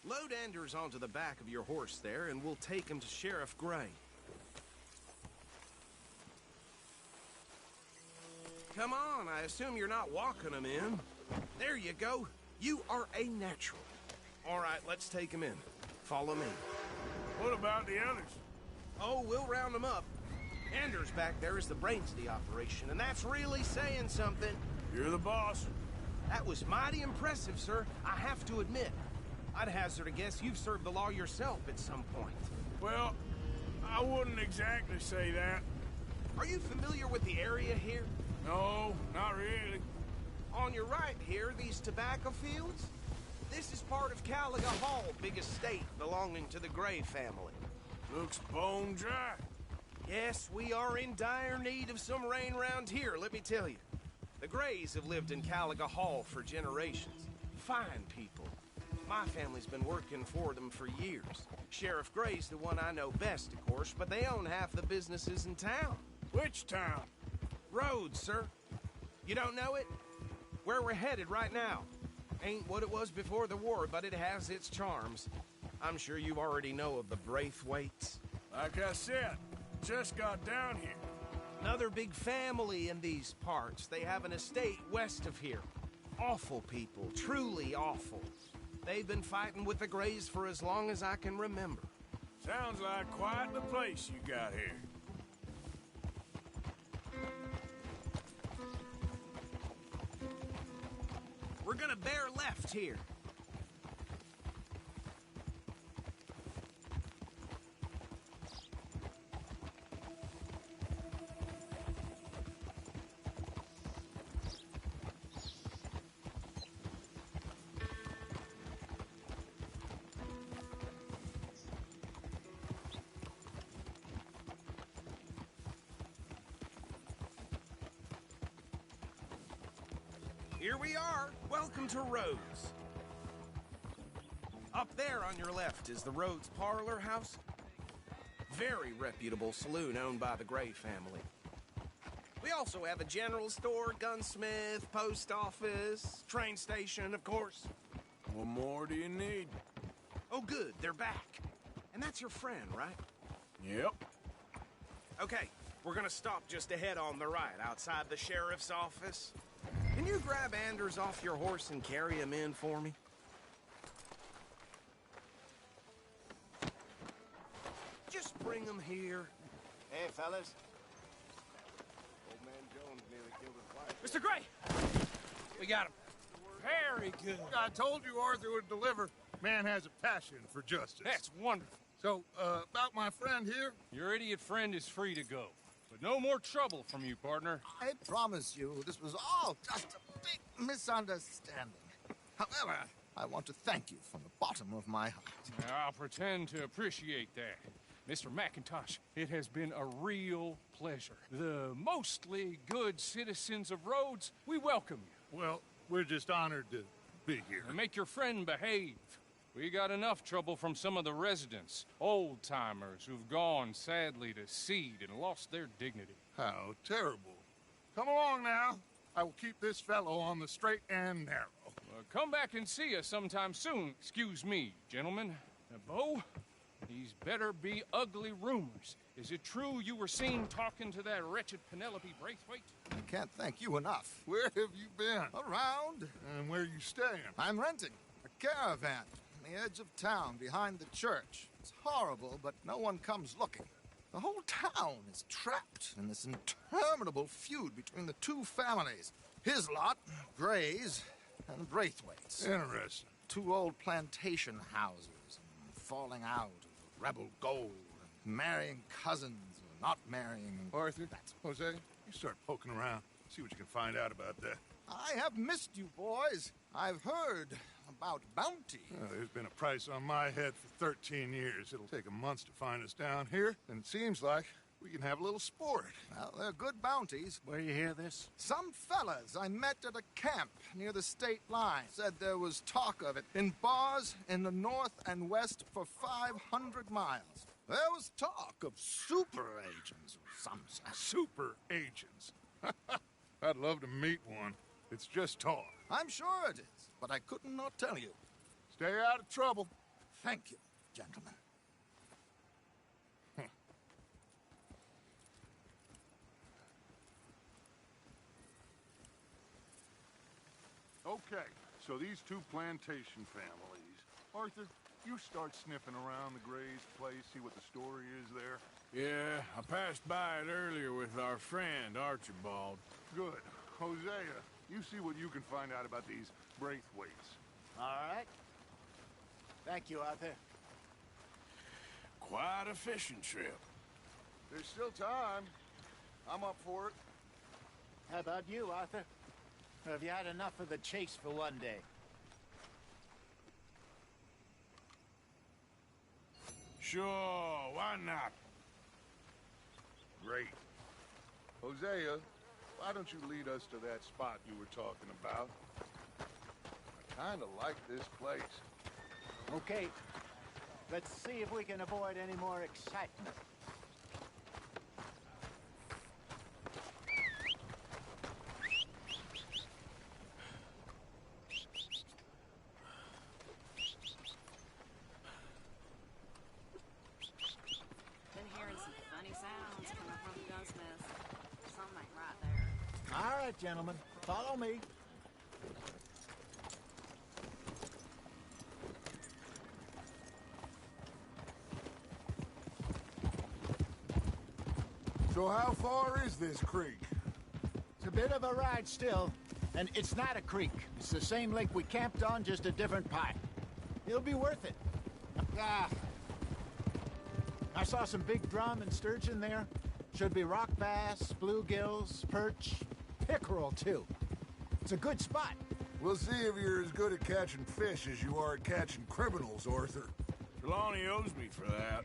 Load Anders onto the back of your horse there, and we'll take him to Sheriff Gray. Come on, I assume you're not walking him in. There you go. You are a natural. All right, let's take him in. Follow me. What about the others? Oh, we'll round them up. Anders back there is the brains of the operation, and that's really saying something. You're the boss. That was mighty impressive, sir. I have to admit. I'd hazard a guess you've served the law yourself at some point. Well, I wouldn't exactly say that. Are you familiar with the area here? No, not really. On your right here, these tobacco fields? This is part of Caliga Hall, big estate belonging to the Gray family. Looks bone dry. Yes, we are in dire need of some rain round here, let me tell you. The Grays have lived in Caliga Hall for generations. Fine people. My family's been working for them for years. Sheriff Gray's the one I know best, of course, but they own half the businesses in town. Which town? Rhodes, sir. You don't know it? Where we're headed right now. Ain't what it was before the war, but it has its charms. I'm sure you already know of the Braithwaites. Like I said, just got down here. Another big family in these parts. They have an estate west of here. Awful people, truly awful. They've been fighting with the Grays for as long as I can remember. Sounds like quite the place you got here. We're gonna bear left here. Here we are. Welcome to Rhodes. Up there on your left is the Rhodes Parlor House. Very reputable saloon owned by the Gray family. We also have a general store, gunsmith, post office, train station, of course. What more do you need? Oh, good. They're back. And that's your friend, right? Yep. Okay, we're gonna stop just ahead on the right, outside the sheriff's office. Can you grab Anders off your horse and carry him in for me? Just bring him here. Hey, fellas. Old man Jones nearly killed his wife. Mr. Gray! We got him. Very good. I told you Arthur would deliver. Man has a passion for justice. That's wonderful. So, about my friend here? Your idiot friend is free to go. But no more trouble from you, partner. I promise you, this was all just a big misunderstanding. However, I want to thank you from the bottom of my heart. I'll pretend to appreciate that. Mr. McIntosh, it has been a real pleasure. The mostly good citizens of Rhodes, we welcome you. Well, we're just honored to be here. And make your friend behave. We got enough trouble from some of the residents, old-timers who've gone, sadly, to seed and lost their dignity. How terrible. Come along now. I will keep this fellow on the straight and narrow. Come back and see us sometime soon. Excuse me, gentlemen. Bo, these better be ugly rumors. Is it true you were seen talking to that wretched Penelope Braithwaite? I can't thank you enough. Where have you been? Around. And where are you staying? I'm renting a caravan on the edge of town behind the church. It's horrible, but no one comes looking. The whole town is trapped in this interminable feud between the two families. His lot, Gray's, and Braithwaite's. Interesting. Two old plantation houses, and falling out of rebel gold, and marrying cousins, or not marrying. Arthur, Jose, you start poking around. See what you can find out about that. I have missed you, boys. I've heard about bounty. There's been a price on my head for 13 years. It'll take a month to find us down here, and it seems like we can have a little sport. Well, they're good bounties. Where you hear this? Some fellas I met at a camp near the state line said there was talk of it in bars in the north and west for 500 miles. There was talk of super agents or some such. Super agents? I'd love to meet one. It's just talk. I'm sure it is, but I could not tell you. Stay out of trouble. Thank you, gentlemen. Okay, so these two plantation families. Arthur, you start sniffing around the Gray's place, see what the story is there. Yeah, I passed by it earlier with our friend, Archibald. Good. Hosea, you see what you can find out about these Braithwaites. All right. Thank you, Arthur. Quite a fishing trip. There's still time. I'm up for it. How about you, Arthur? Or have you had enough of the chase for one day? Sure, why not? Great. Hosea, why don't you lead us to that spot you were talking about? I kind of like this place. Okay. Let's see if we can avoid any more excitement. Been hearing some funny sounds coming from the gunsmith. Something ain't right there. All right, gentlemen. Follow me. So how far is this creek? It's a bit of a ride still. And it's not a creek. It's the same lake we camped on, just a different pipe. It'll be worth it. Ah. I saw some big drum and sturgeon there. Should be rock bass, bluegills, perch, pickerel, too. It's a good spot. We'll see if you're as good at catching fish as you are at catching criminals, Arthur. Trelawney owes me for that.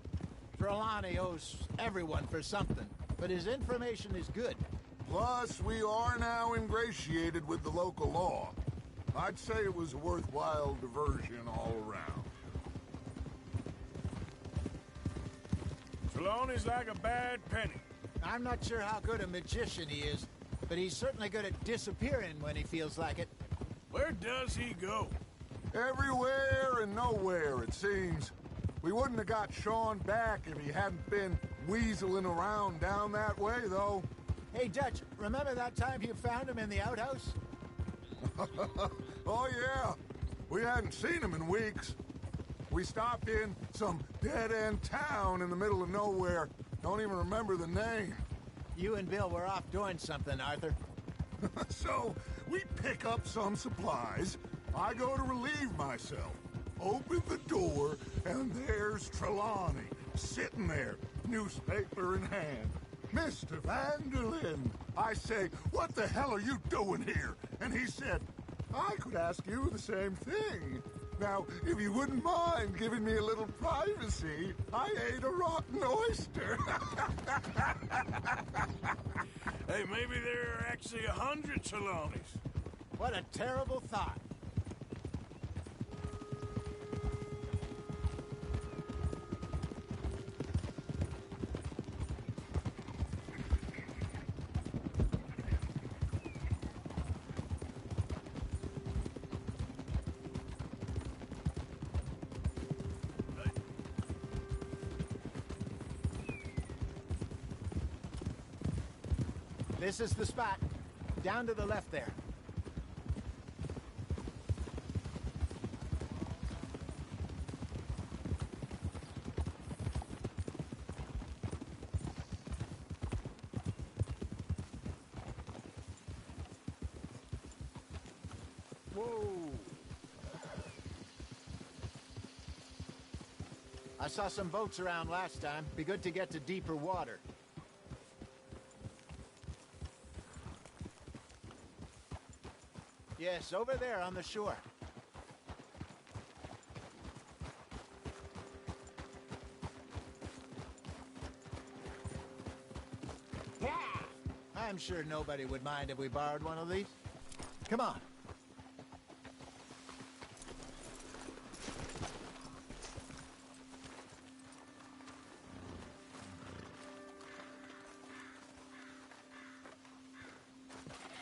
Trelawney owes everyone for something, but his information is good. Plus, we are now ingratiated with the local law. I'd say it was a worthwhile diversion all around. Trelawney's like a bad penny. I'm not sure how good a magician he is, but he's certainly good at disappearing when he feels like it. Where does he go? Everywhere and nowhere, it seems. We wouldn't have got Sean back if he hadn't been weaseling around down that way, though. Hey, Dutch, remember that time you found him in the outhouse? Oh, yeah. We hadn't seen him in weeks. We stopped in some dead-end town in the middle of nowhere. Don't even remember the name. You and Bill were off doing something, Arthur. So, we pick up some supplies. I go to relieve myself. Open the door, and there's Trelawney, sitting there, newspaper in hand. Mr. Vanderlyn. I say, what the hell are you doing here? And he said, I could ask you the same thing. Now, if you wouldn't mind giving me a little privacy, I ate a rotten oyster. Hey, maybe there are actually 100 Trelawneys. What a terrible thought. This is the spot. Down to the left there. Whoa. I saw some boats around last time. Be good to get to deeper water. Yes, over there on the shore. Yeah! I'm sure nobody would mind if we borrowed one of these. Come on.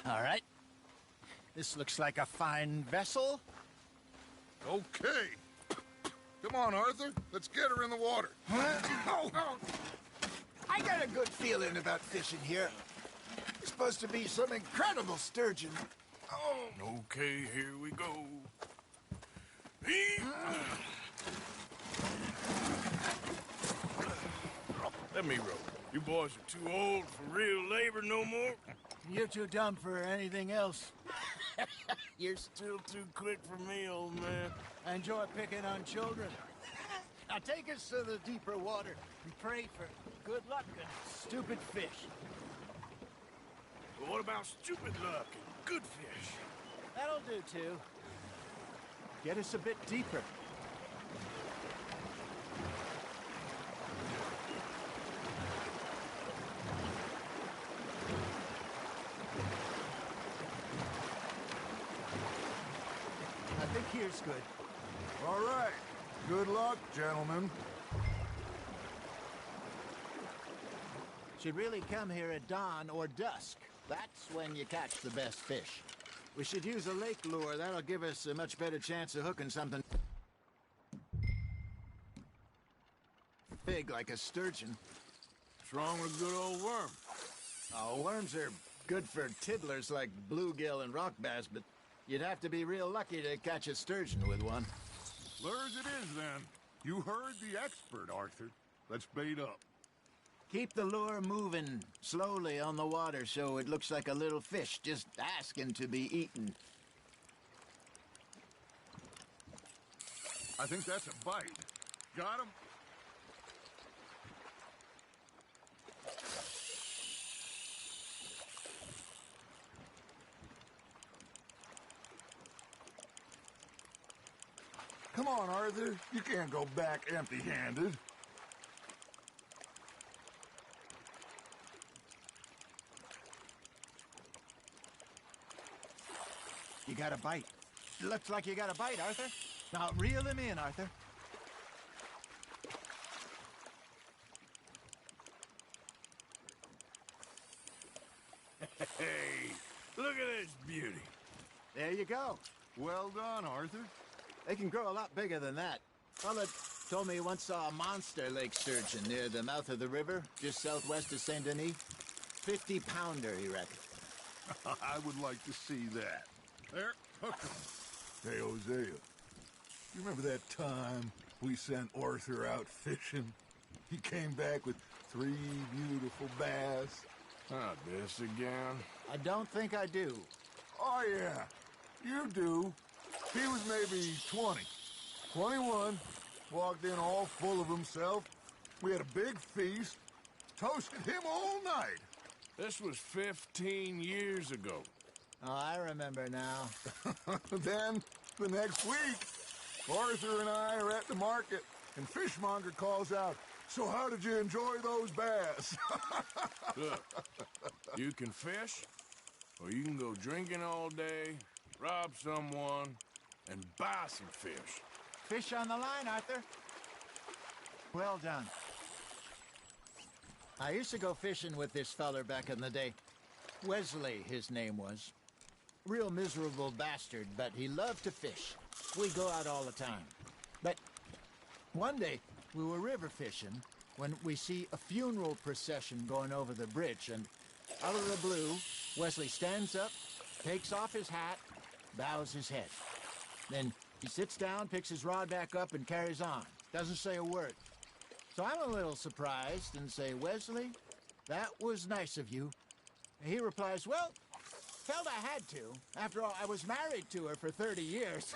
All right. This looks like a fine vessel. Okay. Come on, Arthur. Let's get her in the water. Oh. I got a good feeling about fishing here. It's supposed to be some incredible sturgeon. Oh. Okay, here we go. Let me row. You boys are too old for real labor no more. You're too dumb for anything else. You're still too quick for me, old man. I enjoy picking on children. Now take us to the deeper water and pray for good luck and stupid fish. But what about stupid luck and good fish? That'll do, too. Get us a bit deeper. I think here's good. All right. Good luck, gentlemen. Should really come here at dawn or dusk. That's when you catch the best fish. We should use a lake lure. That'll give us a much better chance of hooking something big like a sturgeon. What's wrong with a good old worm? Oh, worms are good for tiddlers like bluegill and rock bass, but you'd have to be real lucky to catch a sturgeon with one. Lures it is, then. You heard the expert, Arthur. Let's bait up. Keep the lure moving slowly on the water so it looks like a little fish just asking to be eaten. I think that's a bite. Got him? Come on, Arthur. You can't go back empty-handed. You got a bite. Looks like you got a bite, Arthur. Now, reel him in, Arthur. Hey, look at this beauty. There you go. Well done, Arthur. They can grow a lot bigger than that. Fella told me he once saw a monster lake sturgeon near the mouth of the river, just southwest of Saint Denis. 50-pounder, he reckoned. I would like to see that. There, hook 'em. Hey, Hosea, you remember that time we sent Arthur out fishing? He came back with 3 beautiful bass. Not this again. I don't think I do. Oh, yeah, you do. He was maybe 20, 21, walked in all full of himself. We had a big feast, toasted him all night. This was 15 years ago. Oh, I remember now. Then, the next week, Arthur and I are at the market, and Fishmonger calls out, "So how did you enjoy those bass?" Look, you can fish, or you can go drinking all day, rob someone, and buy some fish. Fish on the line, Arthur. Well done. I used to go fishing with this feller back in the day. Wesley, his name was. Real miserable bastard, but he loved to fish. We go out all the time. But one day, we were river fishing when we see a funeral procession going over the bridge, and out of the blue, Wesley stands up, takes off his hat, bows his head. Then he sits down, picks his rod back up, and carries on. Doesn't say a word. So I'm a little surprised and say, "Wesley, that was nice of you." And he replies, "Well, felt I had to. After all, I was married to her for 30 years.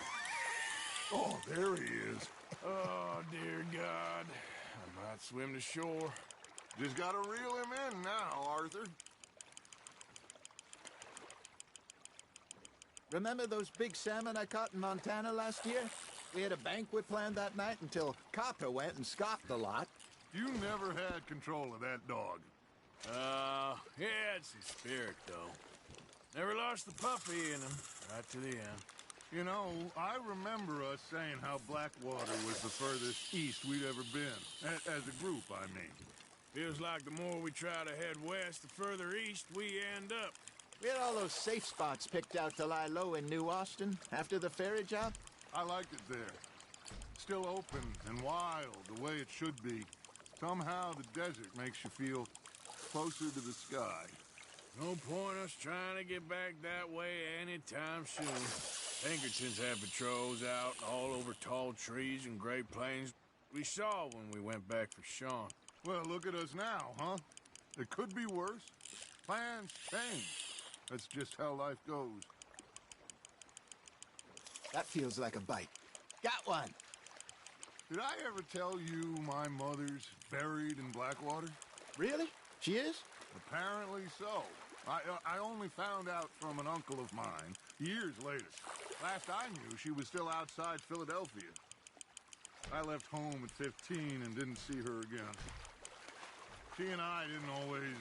Oh, there he is. Oh, dear God. I might swim to shore. Just gotta reel him in now, Arthur. Remember those big salmon I caught in Montana last year? We had a banquet planned that night until Copper went and scoffed a lot. You never had control of that dog. He had some spirit, though. Never lost the puppy in him, right to the end. You know, I remember us saying how Blackwater was the furthest east we'd ever been. As a group, I mean. Feels like the more we try to head west, the further east we end up. We had all those safe spots picked out to lie low in New Austin after the ferry job. I liked it there. Still open and wild, the way it should be. Somehow the desert makes you feel closer to the sky. No point us trying to get back that way anytime soon. Pinkertons had patrols out all over tall trees and Great Plains. We saw when we went back for Sean. Well, look at us now, huh? It could be worse. Plans change. That's just how life goes. That feels like a bite. Got one. Did I ever tell you my mother's buried in Blackwater? Really? She is? Apparently so. I only found out from an uncle of mine years later. Last I knew, she was still outside Philadelphia. I left home at 15 and didn't see her again. She and I didn't always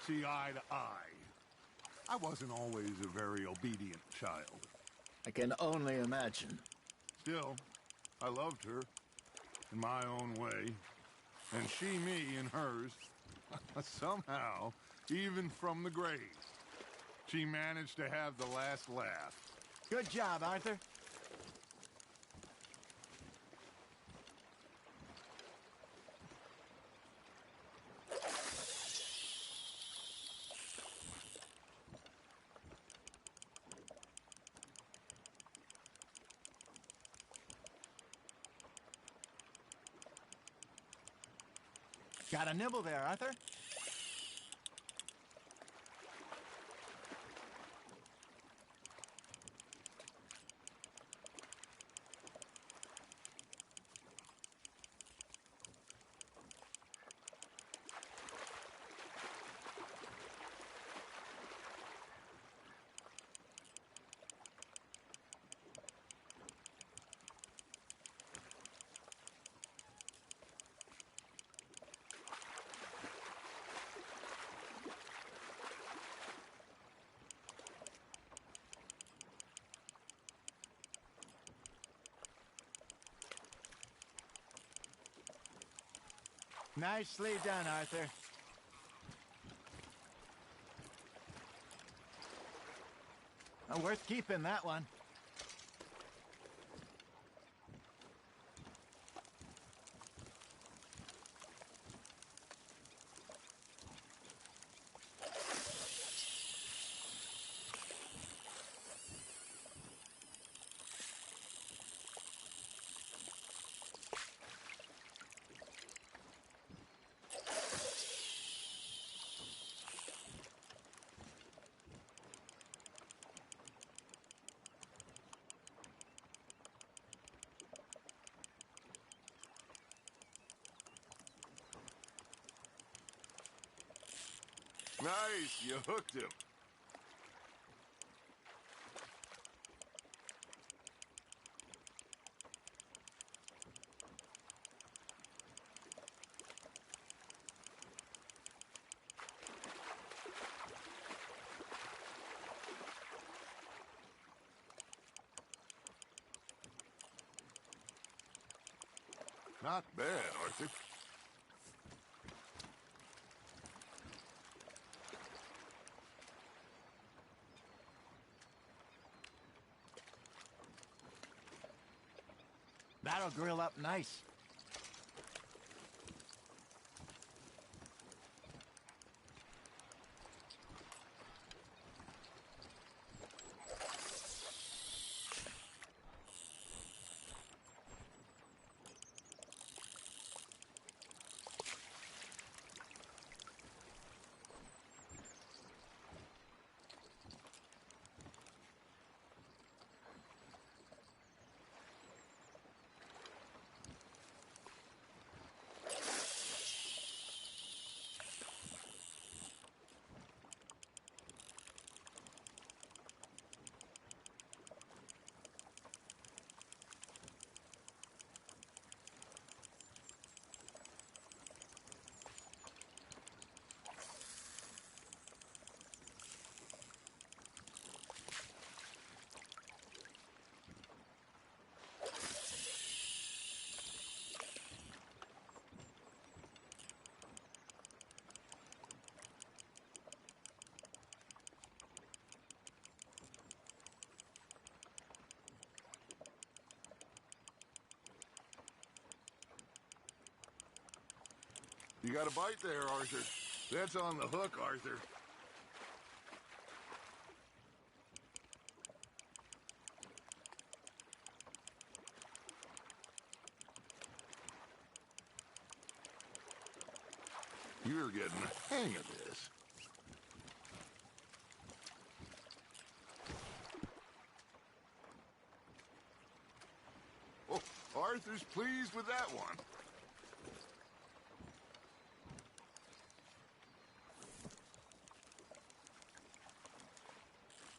see eye to eye. I wasn't always a very obedient child. I can only imagine. Still, I loved her in my own way, and she me in hers. Somehow, even from the grave, she managed to have the last laugh. Good job, Arthur. Got a nibble there, Arthur? Nicely done, Arthur. Oh, worth keeping, that one. Nice, you hooked him. Not bad, Arthur. That'll grill up nice. You got a bite there, Arthur. That's on the hook, Arthur. You're getting the hang of this. Oh, Arthur's pleased with that one.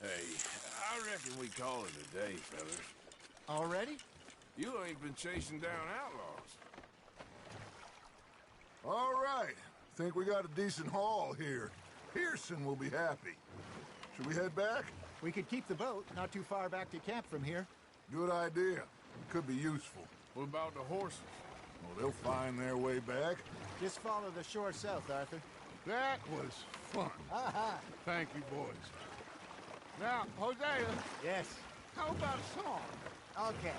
Hey, I reckon we call it a day, fellas. Already? You ain't been chasing down outlaws. All right. Think we got a decent haul here. Pearson will be happy. Should we head back? We could keep the boat not too far back to camp from here. Good idea. It could be useful. What about the horses? Well, they'll find their way back. Just follow the shore south, Arthur. That was fun. Aha! Thank you, boys. Now, Hosea. Yes? How about a song? Okay.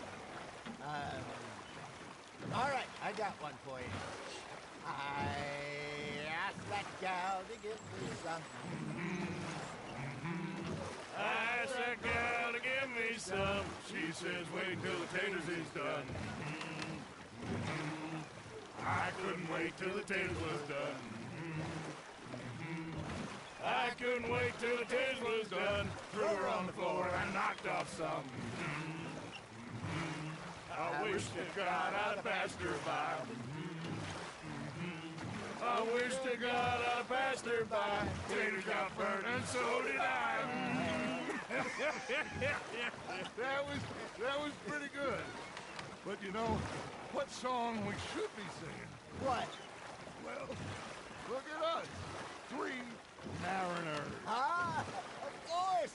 All right, I got one for you. I asked that gal to give me some. I asked that gal to give me some. She says, wait till the taters is done. I couldn't wait till the taste was done. I couldn't wait till the taste was done. Threw her on the floor and knocked off some. I wish to God I'd passed her by. I wish to God I'd passed her by. Taters got burnt and so did I. That was pretty good. But you know, what song we should be singing? What? Well, look at us. 3 mariners. Ah, of course.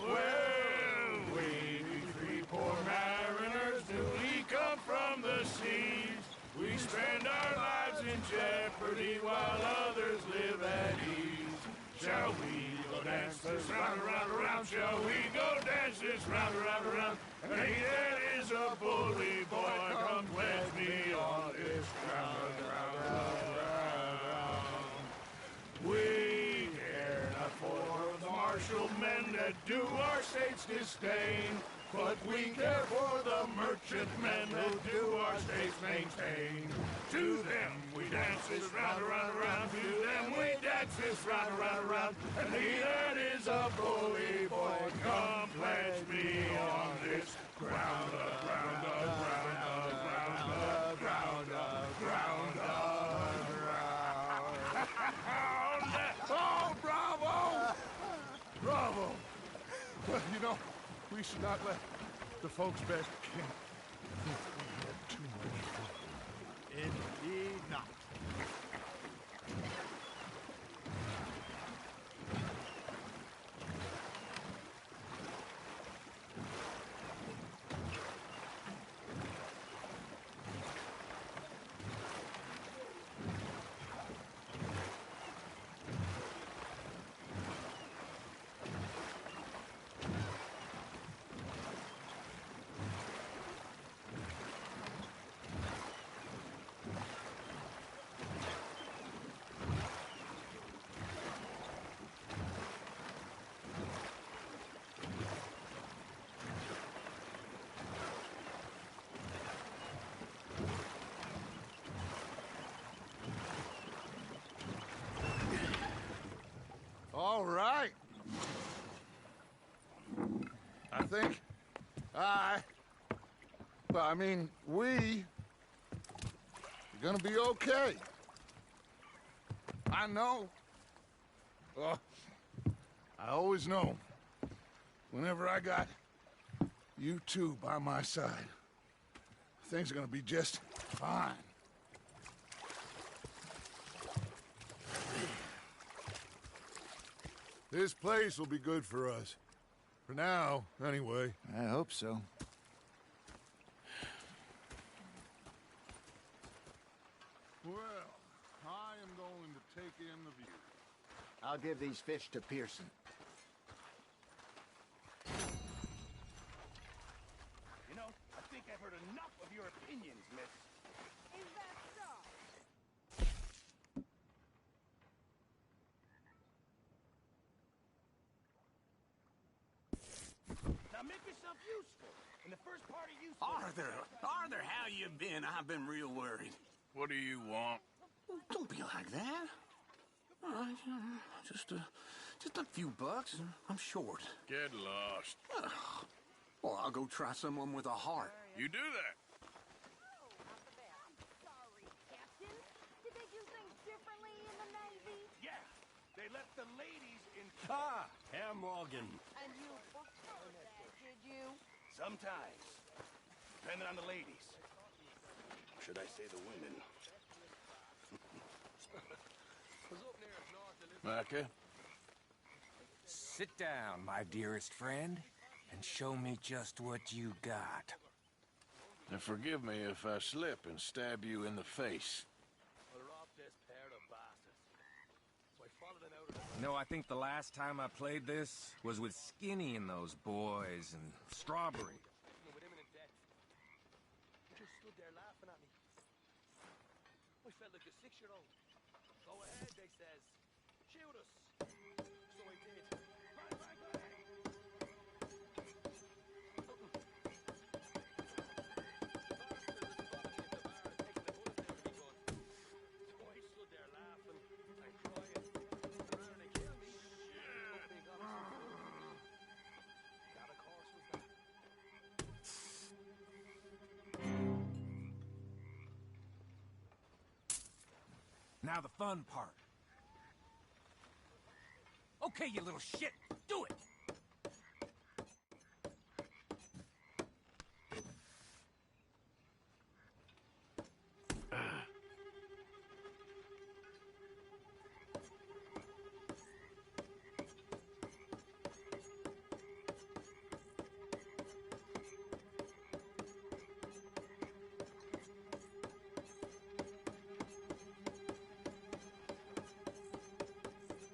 Well, we 3 poor mariners newly come from the seas. We spend our lives in jeopardy while others live at ease. Shall we go dance this round, around, around? Shall we go dance this round, around, around? And he that is a bully boy, come pledge me on this ground, round, round, round, round. We care not for the martial men that do our state's disdain, but we care for the merchant men that do our states maintain. To them we dance this round, around, around. To them we dance this round, around, around. And he that is a bully boy, come pledge me on this ground, ground, ground, ground, ground, ground, ground. Oh, bravo! Bravo! Well, you know, we should not let the folks back camp think we had too much fun. Indeed not. All right. I think we are gonna be okay. I know. Oh, I always know. Whenever I got you two by my side, things are gonna be just fine. This place will be good for us. For now, anyway. I hope so. Well, I am going to take in the view. I'll give these fish to Pearson. You know, I think I've heard enough of your opinions, miss. Is that so? Now make yourself useful. In the first part of you... Arthur, how you been? I've been real worried. What do you want? Don't be like that. All right, just a few bucks, and I'm short. Get lost. Well, I'll go try someone with a heart. You do that. Sorry, Captain. Did they do things differently in the Navy? Yeah, they left the ladies in... Ah, Herr Morgan. And you preferred that, did you? Sometimes. Depending on the ladies. Should I say the women? Micah? Sit down, my dearest friend, and show me just what you got. Now forgive me if I slip and stab you in the face. No, I think the last time I played this was with Skinny and those boys and Strawberry. Just stood there laughing at me. I felt like a 6-year-old. Go ahead, they says. Shoot us. So I did. Bang, bang, bang. Now the fun part. Okay, you little shit, do it!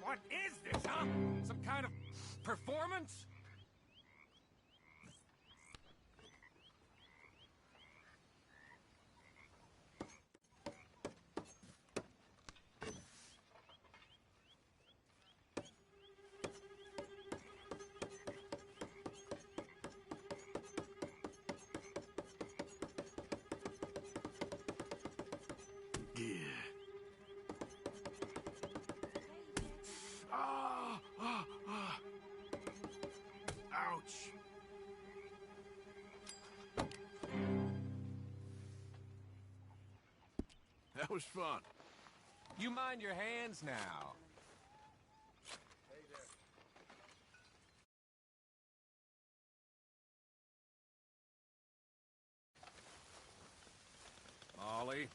What is this, huh? Some kind of performance? Ouch. That was fun. You mind your hands now. Molly,